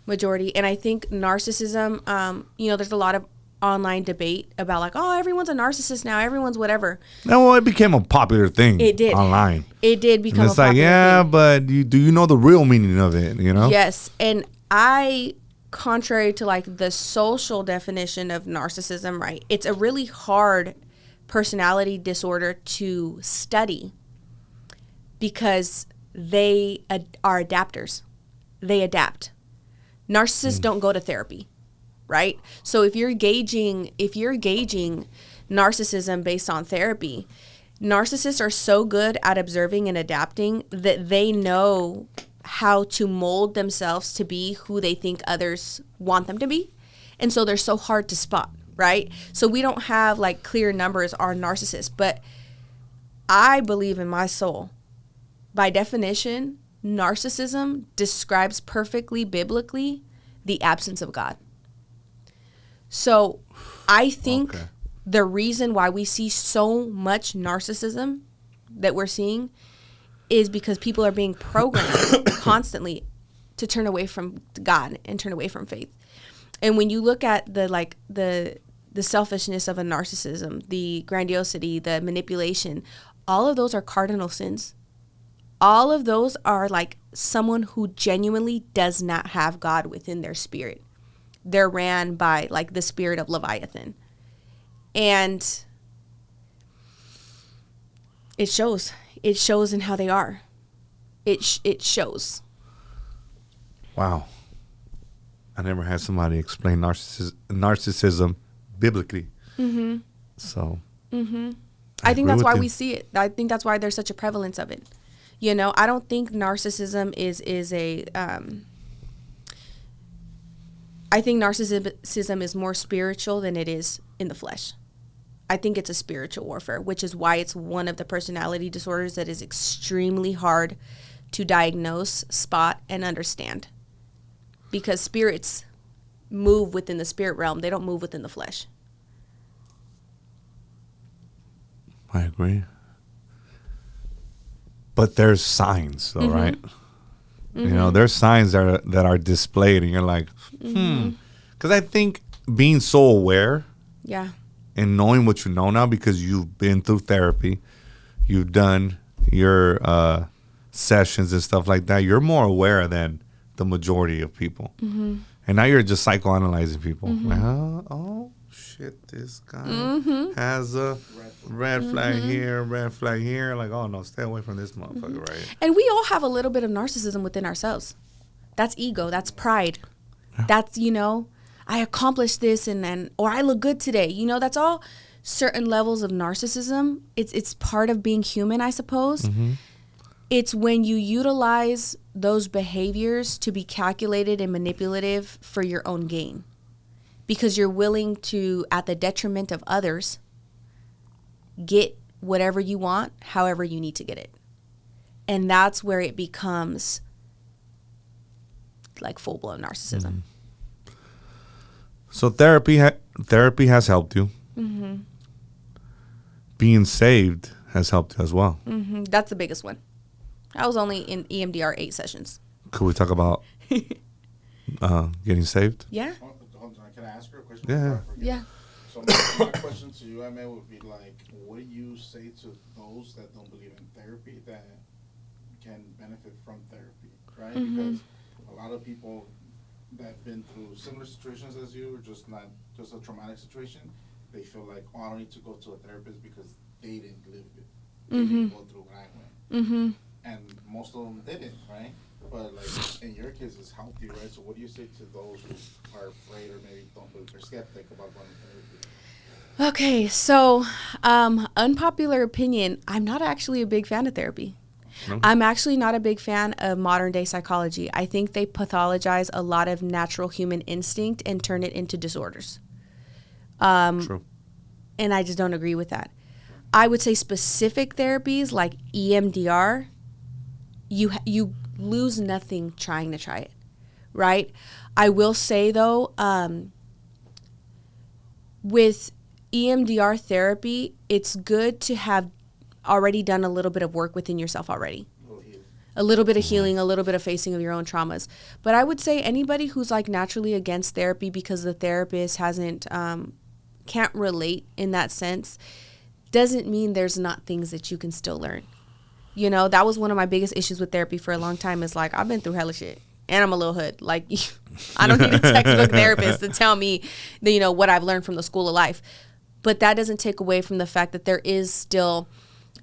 And I think narcissism, you know, there's a lot of online debate about like, oh, everyone's a narcissist now, everyone's whatever. No, well, it became a popular thing. It did online. It did become a popular thing. It's like, yeah, but do you know the real meaning of it? You know? Yes, and I, contrary to like the social definition of narcissism, right? It's a really hard personality disorder to study because they are adapters. They adapt. Narcissists don't go to therapy, right? So if you're gauging narcissism based on therapy, narcissists are so good at observing and adapting that they know how to mold themselves to be who they think others want them to be. And so they're so hard to spot, right? So we don't have like clear numbers are narcissists, but I believe in my soul, by definition, narcissism describes perfectly biblically the absence of God. So I think the reason why we see so much narcissism that we're seeing is because people are being programmed constantly to turn away from God and turn away from faith. And when you look at the selfishness of a narcissism, the grandiosity, the manipulation, all of those are cardinal sins. All of those are like someone who genuinely does not have God within their spirit. They're ran by like the spirit of Leviathan. And it shows. It shows in how they are. It shows. Wow. I never had somebody explain narcissism biblically. Mm-hmm. So. Mm-hmm. I think that's why we see it. I think that's why there's such a prevalence of it. You know, I don't think narcissism is a. I think narcissism is more spiritual than it is in the flesh. I think it's a spiritual warfare, which is why it's one of the personality disorders that is extremely hard to diagnose, spot, and understand. Because spirits move within the spirit realm. They don't move within the flesh. I agree. But there's signs, though, right? Mm-hmm. You know, there's signs that are displayed, and you're like, Because I think being so aware, and knowing what you know now, because you've been through therapy, you've done your sessions and stuff like that, you're more aware than the majority of people. Mm-hmm. And now you're just psychoanalyzing people. Like, oh shit, this guy has a red flag here, red flag here. Like, oh no, stay away from this motherfucker, right? And we all have a little bit of narcissism within ourselves. That's ego. That's pride. Yeah. That's, you know, I accomplished this or I look good today. You know, that's all certain levels of narcissism. It's part of being human, I suppose. Mm-hmm. It's when you utilize those behaviors to be calculated and manipulative for your own gain. Because you're willing to, at the detriment of others, get whatever you want, however you need to get it. And that's where it becomes like full-blown narcissism. Mm-hmm. So therapy has helped you. Mm-hmm. Being saved has helped you as well. Mm-hmm. That's the biggest one. I was only in EMDR 8 sessions. Could we talk about getting saved? Yeah. Can I ask her a question? Yeah. So my question to you, Emma, would be like, what do you say to those that don't believe in therapy that can benefit from therapy, right? Mm-hmm. Because a lot of people that have been through similar situations as you, or just a traumatic situation, they feel like, oh, I don't need to go to a therapist because they didn't live it. They didn't go through what I went. Mm-hmm. And most of them didn't, right? But like in your case, it's healthy, right? So what do you say to those who are afraid or maybe are skeptic about going to therapy? Okay, so unpopular opinion, I'm not actually a big fan of therapy. No. I'm actually not a big fan of modern day psychology. I think they pathologize a lot of natural human instinct and turn it into disorders. True. And I just don't agree with that. I would say specific therapies like EMDR, you lose nothing trying to try it, right? I will say though, with EMDR therapy, it's good to have already done a little bit of work within yourself already. A little bit of healing, a little bit of facing of your own traumas. But I would say anybody who's like naturally against therapy because the therapist can't relate in that sense, doesn't mean there's not things that you can still learn. You know, that was one of my biggest issues with therapy for a long time, is like, I've been through hella shit and I'm a little hood. Like, I don't need a textbook therapist to tell me, you know, what I've learned from the school of life. But that doesn't take away from the fact that there is still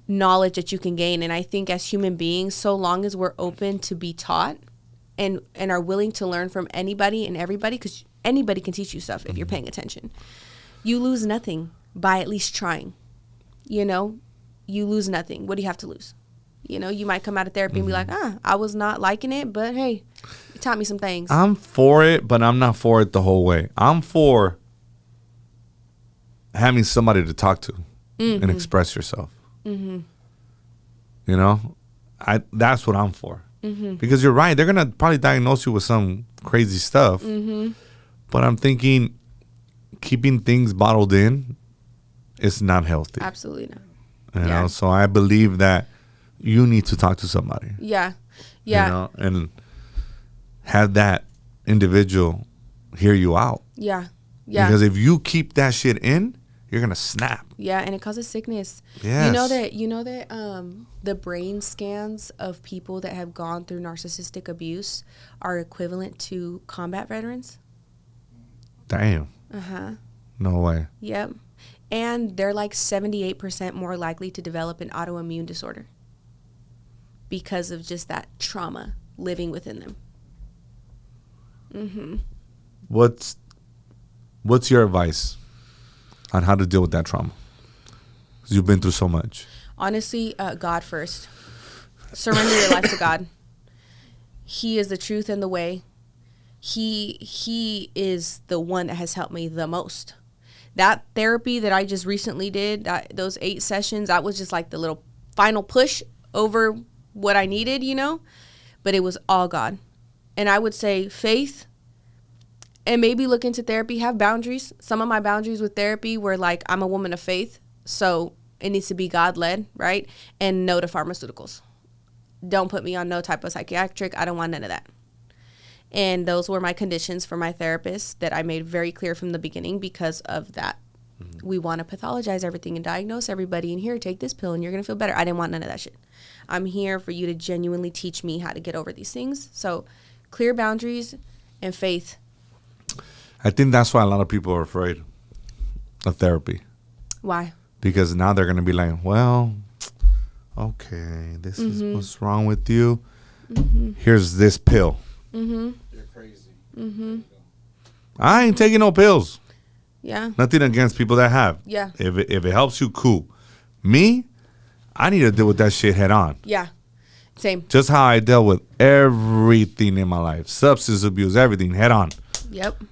knowledge that you can gain. And I think as human beings, so long as we're open to be taught and are willing to learn from anybody and everybody, because anybody can teach you stuff if you're paying attention, you lose nothing by at least trying. You know, you lose nothing. What do you have to lose? You know, you might come out of therapy and be like, I was not liking it, but hey, it taught me some things. I'm for it, but I'm not for it the whole way. I'm for having somebody to talk to and express yourself. Mm-hmm. You know, that's what I'm for. Mm-hmm. Because you're right. They're going to probably diagnose you with some crazy stuff. Mm-hmm. But I'm thinking keeping things bottled in is not healthy. Absolutely not. You know, so I believe that you need to talk to somebody. Yeah. Yeah. You know, and have that individual hear you out. Yeah. Yeah. Because if you keep that shit in, you're gonna snap. Yeah, and it causes sickness. Yes. You know that the brain scans of people that have gone through narcissistic abuse are equivalent to combat veterans. Damn. Uh-huh. No way. Yep. And they're like 78% more likely to develop an autoimmune disorder because of just that trauma living within them. Mm-hmm. What's your advice on how to deal with that trauma? 'Cause you've been through so much. Honestly, God first. Surrender your life to God. He is the truth and the way. He is the one that has helped me the most. That therapy that I just recently did, those 8 sessions, that was just like the little final push over what I needed, you know? But it was all God. And I would say faith, and maybe look into therapy, have boundaries. Some of my boundaries with therapy were like, I'm a woman of faith, so it needs to be God-led, right? And no to pharmaceuticals. Don't put me on no type of psychiatric. I don't want none of that. And those were my conditions for my therapist that I made very clear from the beginning because of that. Mm-hmm. We want to pathologize everything and diagnose everybody. And here, take this pill and you're going to feel better. I didn't want none of that shit. I'm here for you to genuinely teach me how to get over these things. So clear boundaries and faith. I think that's why a lot of people are afraid of therapy. Why? Because now they're going to be like, well, okay, this is what's wrong with you. Mm-hmm. Here's this pill. Mm-hmm. You're crazy. Mm-hmm. I ain't taking no pills. Yeah. Nothing against people that have. Yeah. If it helps you, cool. Me, I need to deal with that shit head on. Yeah. Same. Just how I dealt with everything in my life. Substance abuse, everything, head on. Yep.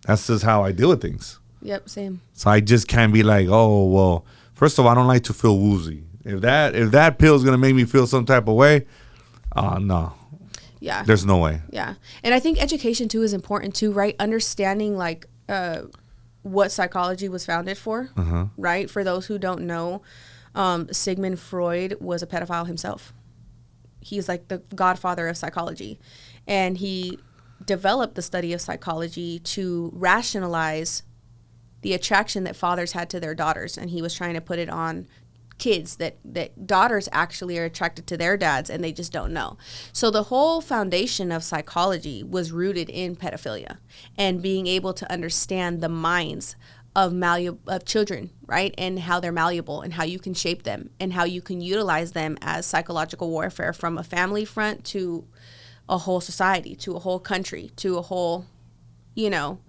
That's just how I deal with things. Yep, same. So I just can't be like, oh, well, first of all, I don't like to feel woozy. If that pill is going to make me feel some type of way, no. Yeah. There's no way. Yeah. And I think education, too, is important, too, right? Understanding, like, what psychology was founded for, right? For those who don't know, Sigmund Freud was a pedophile himself. He's, like, the godfather of psychology. And he developed the study of psychology to rationalize the attraction that fathers had to their daughters. And he was trying to put it on kids that daughters actually are attracted to their dads and they just don't know. So the whole foundation of psychology was rooted in pedophilia and being able to understand the minds of children, right? And how they're malleable and how you can shape them and how you can utilize them as psychological warfare from a family front to a whole society, to a whole country, to a whole, you know,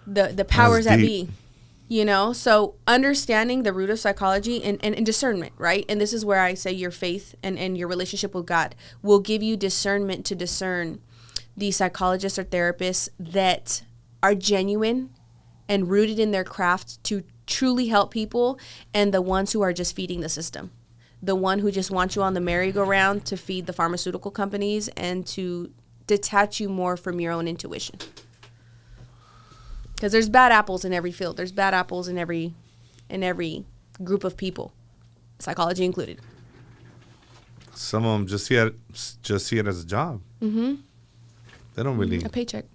the powers that be. You know, so understanding the root of psychology and discernment, right? And this is where I say your faith and your relationship with God will give you discernment to discern the psychologists or therapists that are genuine and rooted in their craft to truly help people, and the ones who are just feeding the system. The one who just wants you on the merry-go-round to feed the pharmaceutical companies and to detach you more from your own intuition. Because there's bad apples in every field. There's bad apples in every group of people, psychology included. Some of them just see it as a job. Mm-hmm. They don't really. A paycheck.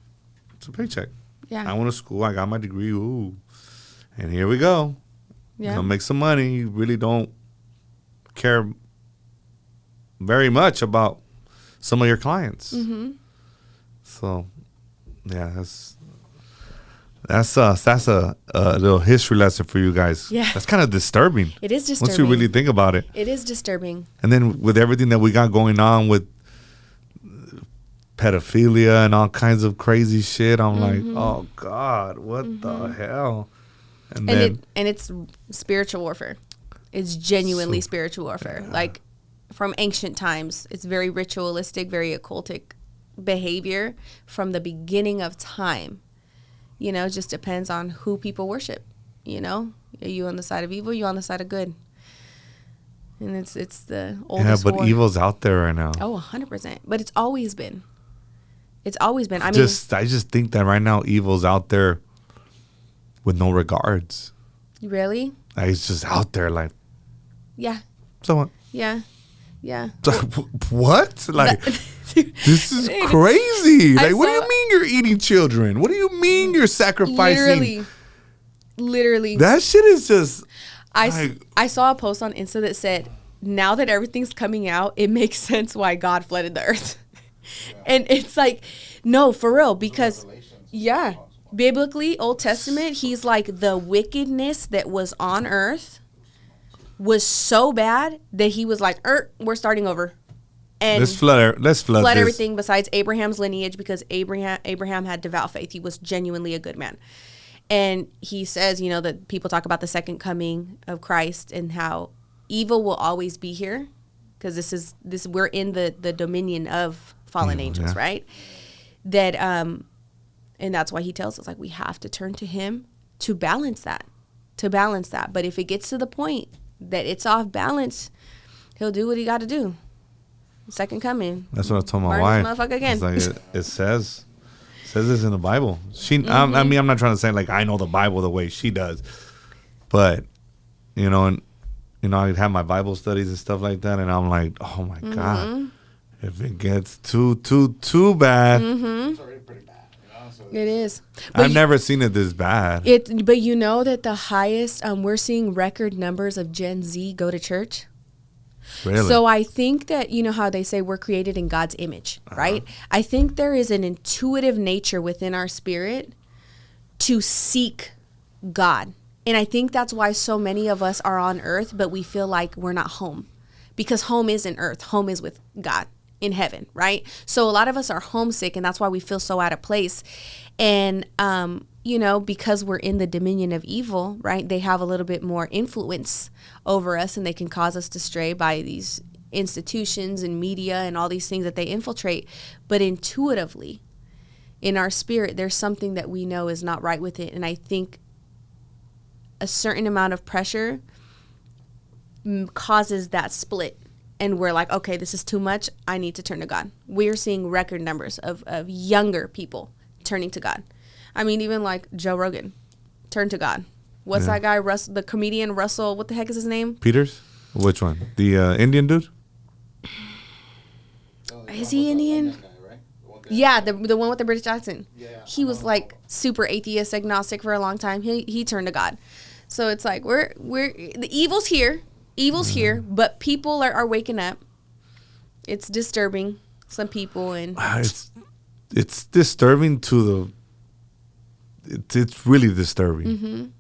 It's a paycheck. Yeah. I went to school. I got my degree. Ooh, and here we go. Yeah. You know, make some money. You really don't care very much about some of your clients. Mm-hmm. So, yeah, that's a little history lesson for you guys. Yeah. That's kind of disturbing. It is disturbing. Once you really think about it. It is disturbing. And then with everything that we got going on with pedophilia and all kinds of crazy shit, I'm like, oh God, what the hell? And it's spiritual warfare. It's genuinely spiritual warfare. Like from ancient times, it's very ritualistic, very occultic behavior from the beginning of time. You know, it just depends on who people worship. You know, are you on the side of evil? Are you on the side of good? And it's the oldest war. Evil's out there right now. Oh, 100%. But it's always been. It's always been. I just think that right now evil's out there with no regards. Really? Like, it's just out there, like. Yeah. Someone. Yeah. Yeah. What? Like, this is crazy. Like, what do you mean you're eating children? What do you mean you're sacrificing? Literally. That shit is just. I saw a post on Insta that said, now that everything's coming out, it makes sense why God flooded the earth. And it's like, no, for real, because, yeah, biblically, Old Testament, he's like, the wickedness that was on earth was so bad that he was like, we're starting over. And let's flood this. Everything besides Abraham's lineage, because Abraham had devout faith. He was genuinely a good man. And he says, you know, that people talk about the second coming of Christ and how evil will always be here, because we're in the dominion of fallen angels, right? That and that's why he tells us, like, we have to turn to him to balance that. But if it gets to the point that it's off balance, he'll do what he got to do. Second coming. That's what I told my wife. Motherfucker again. It's like it says this in the Bible. I mean, I'm not trying to say like I know the Bible the way she does, but you know, I'd have my Bible studies and stuff like that, and I'm like, oh my God, if it gets too bad. It's already pretty bad. You know? So It is. I've never seen it this bad. But you know that the highest, we're seeing record numbers of Gen Z go to church. Really? So I think that, you know how they say we're created in God's image, right? I think there is an intuitive nature within our spirit to seek God. And I think that's why so many of us are on earth, but we feel like we're not home, because home isn't earth. Home is with God in heaven, right? So a lot of us are homesick, and that's why we feel so out of place. And, you know, because we're in the dominion of evil, right? They have a little bit more influence over us, and they can cause us to stray by these institutions and media and all these things that they infiltrate. But intuitively, in our spirit, there's something that we know is not right with it. And I think a certain amount of pressure causes that split. And we're like, okay, this is too much. I need to turn to God. We're seeing record numbers of younger people turning to God. I mean, even like Joe Rogan, turn to God. What's that guy, the comedian Russell, what the heck is his name? Peters? Which one? The Indian dude? Is he Indian? Guy, right? Yeah, the one with the British accent. Yeah. He was like super atheist, agnostic for a long time. He turned to God. So it's like we're the evil's here. Evil's here, but people are waking up. It's disturbing some people, and it's disturbing to the. It's really disturbing.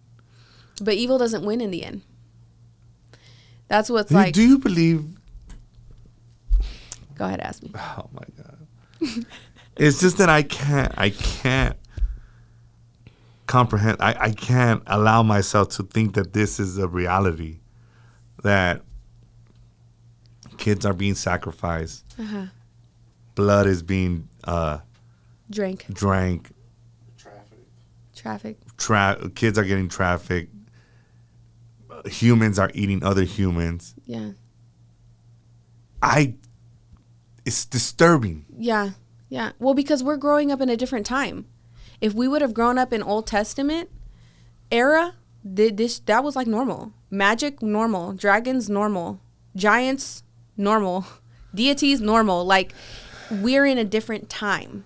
But evil doesn't win in the end. That's what's like. Do you believe? Go ahead, ask me. Oh my God! It's just that I can't comprehend. I can't allow myself to think that this is a reality. That kids are being sacrificed, blood is being Drank. Traffic. Kids are getting trafficked. Humans are eating other humans. Yeah. It's disturbing. Yeah. Well, because we're growing up in a different time. If we would have grown up in Old Testament era, that was like normal. Magic, normal. Dragons, normal. Giants, normal. Deities, normal. Like, we're in a different time,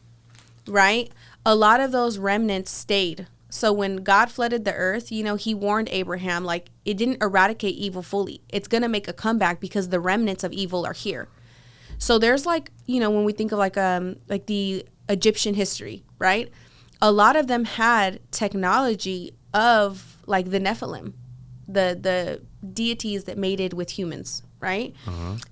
right? A lot of those remnants stayed. So when God flooded the earth, you know, he warned Abraham, like, it didn't eradicate evil fully. It's going to make a comeback because the remnants of evil are here. So there's like, you know, when we think of like the Egyptian history, right? A lot of them had technology of like the Nephilim, the deities that mated with humans, right?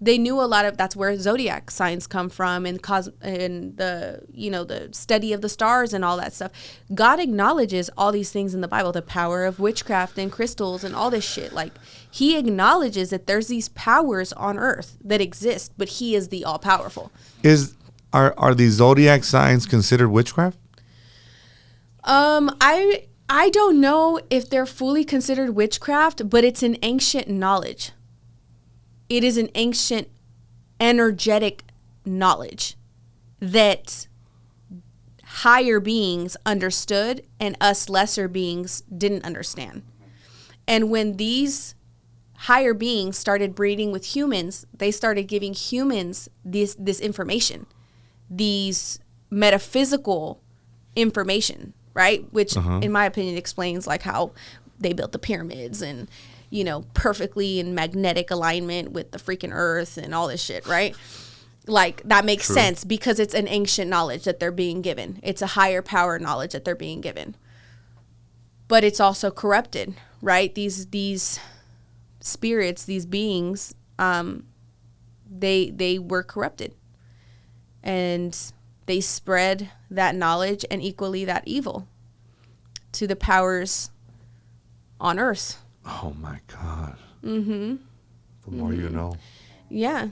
They knew a lot of, that's where zodiac signs come from, and the, you know, the study of the stars and all that stuff. God acknowledges all these things in the Bible, the power of witchcraft and crystals and all this shit. Like, he acknowledges that there's these powers on earth that exist, but he is the all powerful. Are these zodiac signs considered witchcraft? I don't know if they're fully considered witchcraft, but it's an ancient knowledge. It is an ancient energetic knowledge that higher beings understood and us lesser beings didn't understand. And when these higher beings started breeding with humans, they started giving humans this information, these metaphysical information, right? Which, in my opinion, explains like how they built the pyramids and, you know, perfectly in magnetic alignment with the freaking earth and all this shit, right? Like, that makes sense because it's an ancient knowledge that they're being given. It's a higher power knowledge that they're being given. But it's also corrupted, right? These spirits, these beings, they were corrupted. And they spread that knowledge and equally that evil to the powers on earth. Oh, my God. The more you know. Yeah.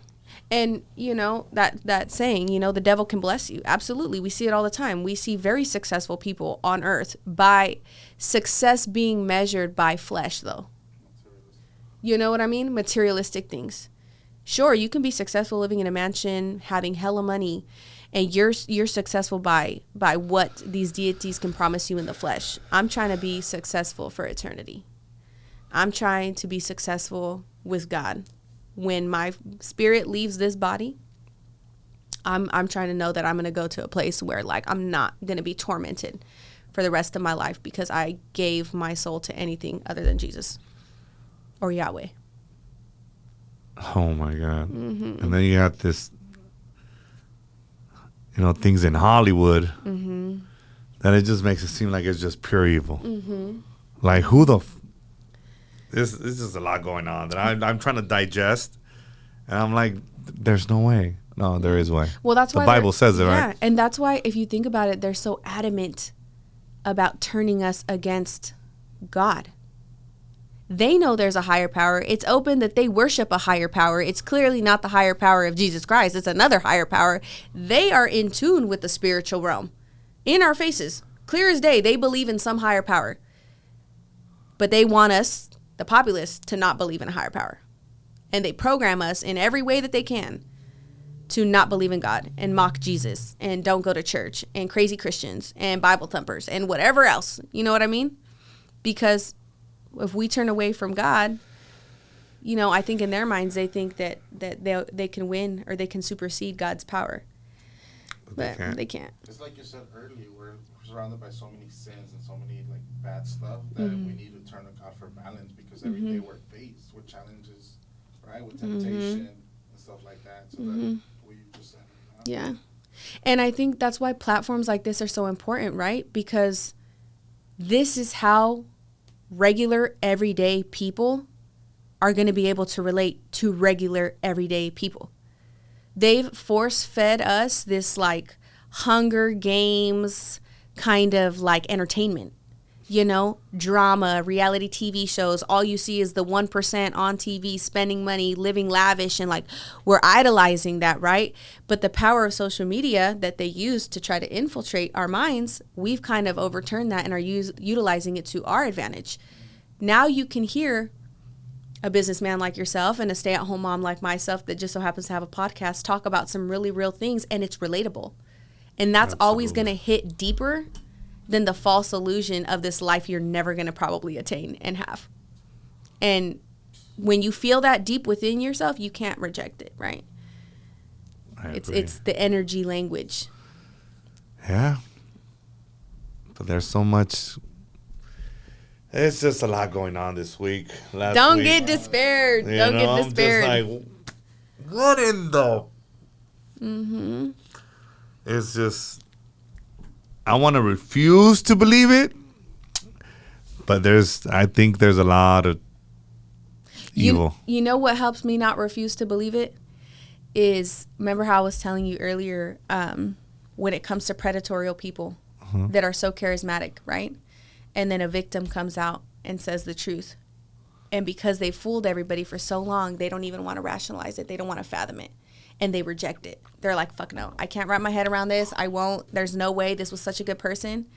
And, you know, that saying, you know, the devil can bless you. Absolutely. We see it all the time. We see very successful people on earth by success being measured by flesh, though. You know what I mean? Materialistic things. Sure, you can be successful living in a mansion, having hella money, and you're successful by what these deities can promise you in the flesh. I'm trying to be successful for eternity. I'm trying to be successful with God. When my spirit leaves this body, I'm trying to know that I'm going to go to a place where, like, I'm not going to be tormented for the rest of my life because I gave my soul to anything other than Jesus or Yahweh. Oh, my God. And then you got this, you know, things in Hollywood that it just makes it seem like it's just pure evil. Like, who the... This is a lot going on that I'm trying to digest, and I'm like, there's no way. No, there is way. Well, that's why the Bible says it, right? Yeah, and that's why if you think about it, they're so adamant about turning us against God. They know there's a higher power. It's open that they worship a higher power. It's clearly not the higher power of Jesus Christ. It's another higher power. They are in tune with the spiritual realm. In our faces, clear as day, they believe in some higher power. But they want us, the populace, to not believe in a higher power. And they program us in every way that they can to not believe in God and mock Jesus and don't go to church and crazy Christians and Bible thumpers and whatever else. You know what I mean? Because if we turn away from God, you know, I think in their minds they think that they can win or they can supersede God's power. But they can't. It's like you said earlier, we're surrounded by so many sins and so many like bad stuff that we need to turn to God for balance, because every day we're faced with challenges, right? With temptation and stuff like that. So that what you just said. Yeah. And I think that's why platforms like this are so important, right? Because this is how regular, everyday people are going to be able to relate to regular, everyday people. They've force-fed us this, like, Hunger Games kind of, like, entertainment. You know, drama, reality TV shows. All you see is the 1% on TV spending money, living lavish, and, like, we're idolizing that, right? But the power of social media that they use to try to infiltrate our minds, we've kind of overturned that and are utilizing it to our advantage. Now you can hear a businessman like yourself and a stay-at-home mom like myself that just so happens to have a podcast talk about some really real things, and it's relatable. And that's always going to hit deeper than the false illusion of this life you're never going to probably attain and have. And when you feel that deep within yourself, you can't reject it, right? It's the energy language. Yeah. But there's so much... It's just a lot going on this week. Don't get despaired. Don't get despaired. I'm just like, what in the... It's just... I want to refuse to believe it, but I think there's a lot of evil. You know what helps me not refuse to believe it is, remember how I was telling you earlier, when it comes to predatorial people that are so charismatic, right? And then a victim comes out and says the truth. And because they fooled everybody for so long, they don't even want to rationalize it. They don't want to fathom it. And they reject it. They're like, fuck no. I can't wrap my head around this. I won't. There's no way this was such a good person.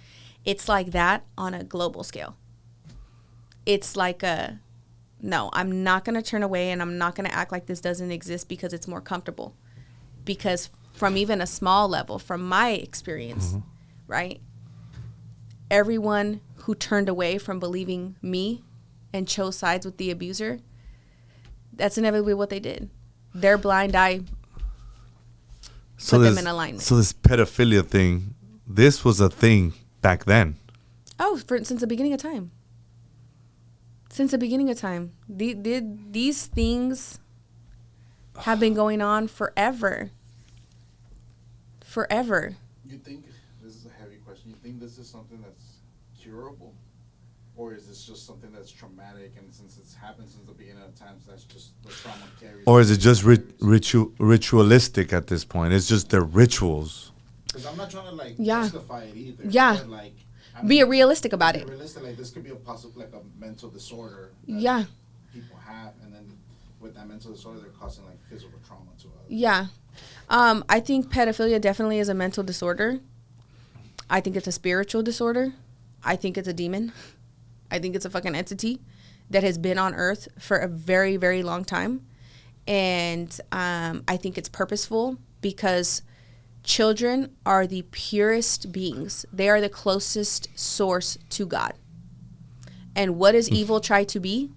It's like that on a global scale. It's like no, I'm not going to turn away, and I'm not going to act like this doesn't exist because it's more comfortable. Because from even a small level, from my experience, right? Everyone who turned away from believing me and chose sides with the abuser that's inevitably what they did. Their blind eye So put them this, in alignment. so this pedophilia thing, this was a thing back then. Oh, since the beginning of time. Since the beginning of time. These things have been going on forever. Forever. You think, this is a heavy question, you think this is something that's curable? Or is this just something that's traumatic, and since it's happened since the beginning of times, that's just the trauma carries? Or is it just ritualistic at this point? It's just their rituals. Because I'm not trying to like Yeah. justify it either. Yeah. But like, Be realistic about be it. realistic, like this could be a possible, like a mental disorder. That Yeah. People have, and then with that mental disorder, they're causing like physical trauma to others. Yeah. I think pedophilia definitely is a mental disorder. I think it's a spiritual disorder. I think it's a demon. I think it's a fucking entity that has been on earth for a very, very long time. And I think it's purposeful because children are the purest beings. They are the closest source to God. And what does evil try to be?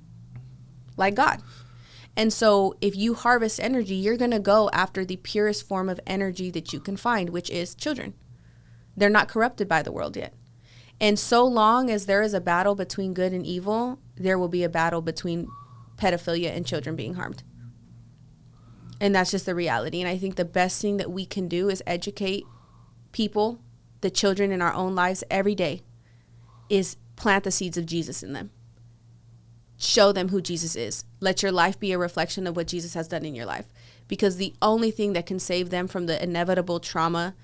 Like God. And so if you harvest energy, you're going to go after the purest form of energy that you can find, which is children. They're not corrupted by the world yet. And so long as there is a battle between good and evil, there will be a battle between pedophilia and children being harmed. And that's just the reality. And I think the best thing that we can do is educate people, the children in our own lives every day, is plant the seeds of Jesus in them. Show them who Jesus is. Let your life be a reflection of what Jesus has done in your life. Because the only thing that can save them from the inevitable trauma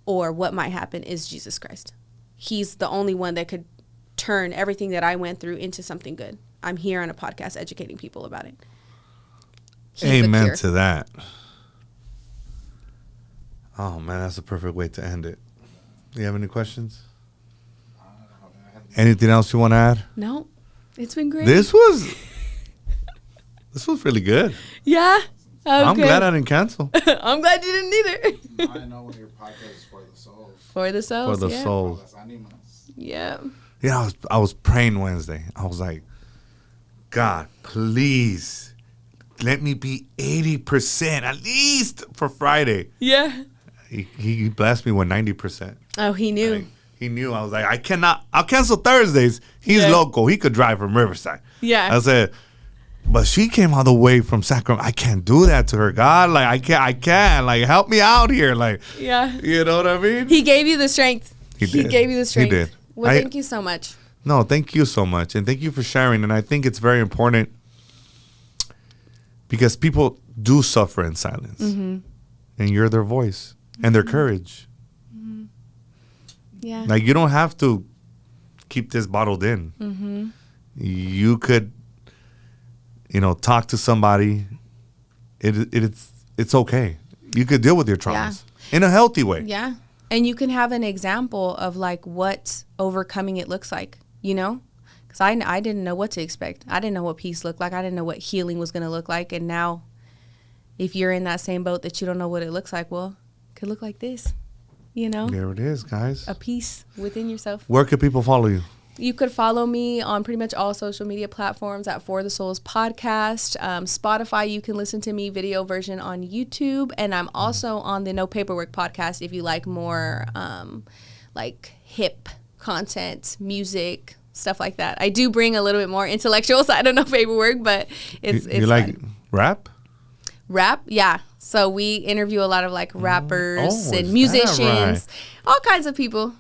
or what might happen is Jesus Christ. He's the only one that could turn everything that I went through into something good. I'm here on a podcast educating people about it. He's Amen to that. Oh, man, that's a perfect way to end it. Do you have any questions? Anything else you want to add? No, it's been great. This was really good. Yeah. Okay. I'm glad I didn't cancel. I'm glad you didn't either. I know your podcast is for the soul. For the souls. For the yeah. soul. Las animas. Yeah. Yeah, I was praying Wednesday. I was like, God, please let me be 80% at least for Friday. Yeah. He blessed me with 90%. Oh, he knew. Like, he knew. I was like, I'll cancel Thursdays. He's local. He could drive from Riverside. Yeah. I said, but she came all the way from Sacramento. I can't do that to her, God. Like, I can't. Like, help me out here. Like, Yeah. you know what I mean? He gave you the strength. He did. gave you the strength. He did. Well, thank you so much. No, thank you so much. And thank you for sharing. And I think it's very important because people do suffer in silence. Mm-hmm. And you're their voice and their courage. Mm-hmm. Yeah. Like, you don't have to keep this bottled in. Mm-hmm. You could, talk to somebody. It's okay. You could deal with your traumas in a healthy way. Yeah. And you can have an example of like what overcoming it looks like, because I didn't know what to expect. I didn't know what peace looked like. I didn't know what healing was going to look like. And now if you're in that same boat that you don't know what it looks like, well, it could look like this, There it is, guys. a peace within yourself. Where could people follow you? You could follow me on pretty much all social media platforms at For the Souls Podcast. Spotify, you can listen to me video version on YouTube. And I'm also on the No Paperwork Podcast if you like more like hip content, music, stuff like that. I do bring a little bit more intellectual side of No Paperwork, but it's you like rap? Rap? Yeah. So we interview a lot of like rappers is and that musicians, right? all kinds of people.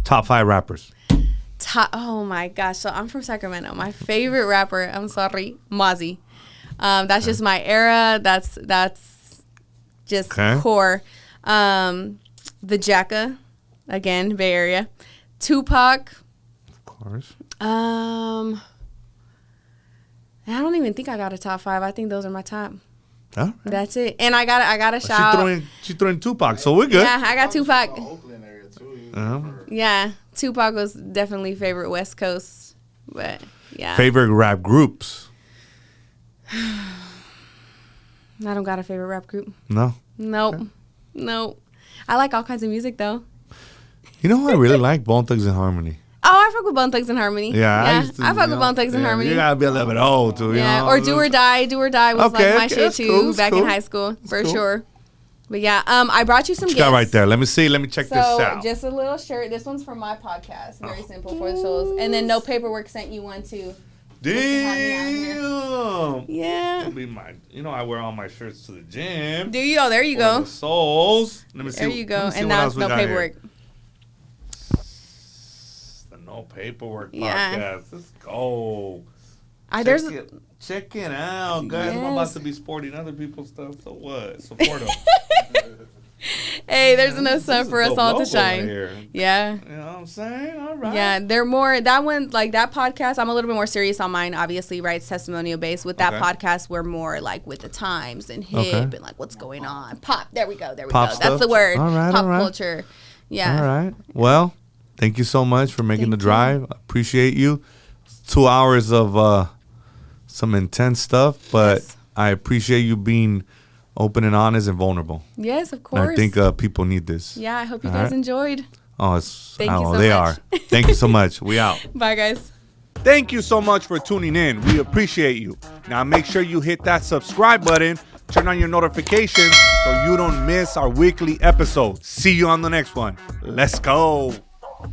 Top 5 rappers. Oh my gosh. So I'm from Sacramento. My favorite rapper, I'm sorry, Mozzie. That's just my era. That's just core. The Jacka, again, Bay Area. Tupac. Of course. I don't even think I got a top 5. I think those are my top. All right. That's it. And I got a shout. She threw in Tupac, so we're good. Yeah, I got Tupac. The Oakland area too. Yeah, Tupac was definitely favorite West Coast, but yeah. Favorite rap groups? I don't got a favorite rap group. No? Nope. Okay. Nope. I like all kinds of music though. You know who I really like? Bone Thugs and Harmony. Oh, I fuck with Bone Thugs and Harmony. Yeah, I fuck with Bone Thugs and Harmony. You gotta be a little bit old too. Yeah, you know? or Do or Die. Do or Die was like my shit too back in high school for sure. But yeah, I brought you some gifts. Got right there. Let me see. Let me check this out. Just a little shirt. This one's from my podcast. Very simple for the shows. And then No Paperwork sent you one too. Damn. Yeah. Be my, I wear all my shirts to the gym. Do you? Oh, there you go. The soles. Let me see. There you go. And that's No Paperwork. The No Paperwork Yeah. podcast. Let's go. Check it out, guys. I'm about to be sporting other people's stuff. So what? Support them. Hey, there's enough sun for us all to shine. Yeah. You know what I'm saying? All right. Yeah, they're more, that one, like that podcast, I'm a little bit more serious on mine, obviously, right? It's testimonial based. With that podcast, we're more like with the times and hip and like what's going on. Pop. There we go. That's the word. All right, Pop culture. Yeah. All right. Well, thank you so much for making the drive. I appreciate you. 2 hours of some intense stuff, but I appreciate you being open and honest and vulnerable. Yes, of course. I think people need this. Yeah, I hope you guys enjoyed. Oh, Thank you so much. They are. Thank you so much. We out. Bye, guys. Thank you so much for tuning in. We appreciate you. Now make sure you hit that subscribe button, turn on your notifications so you don't miss our weekly episode. See you on the next one. Let's go.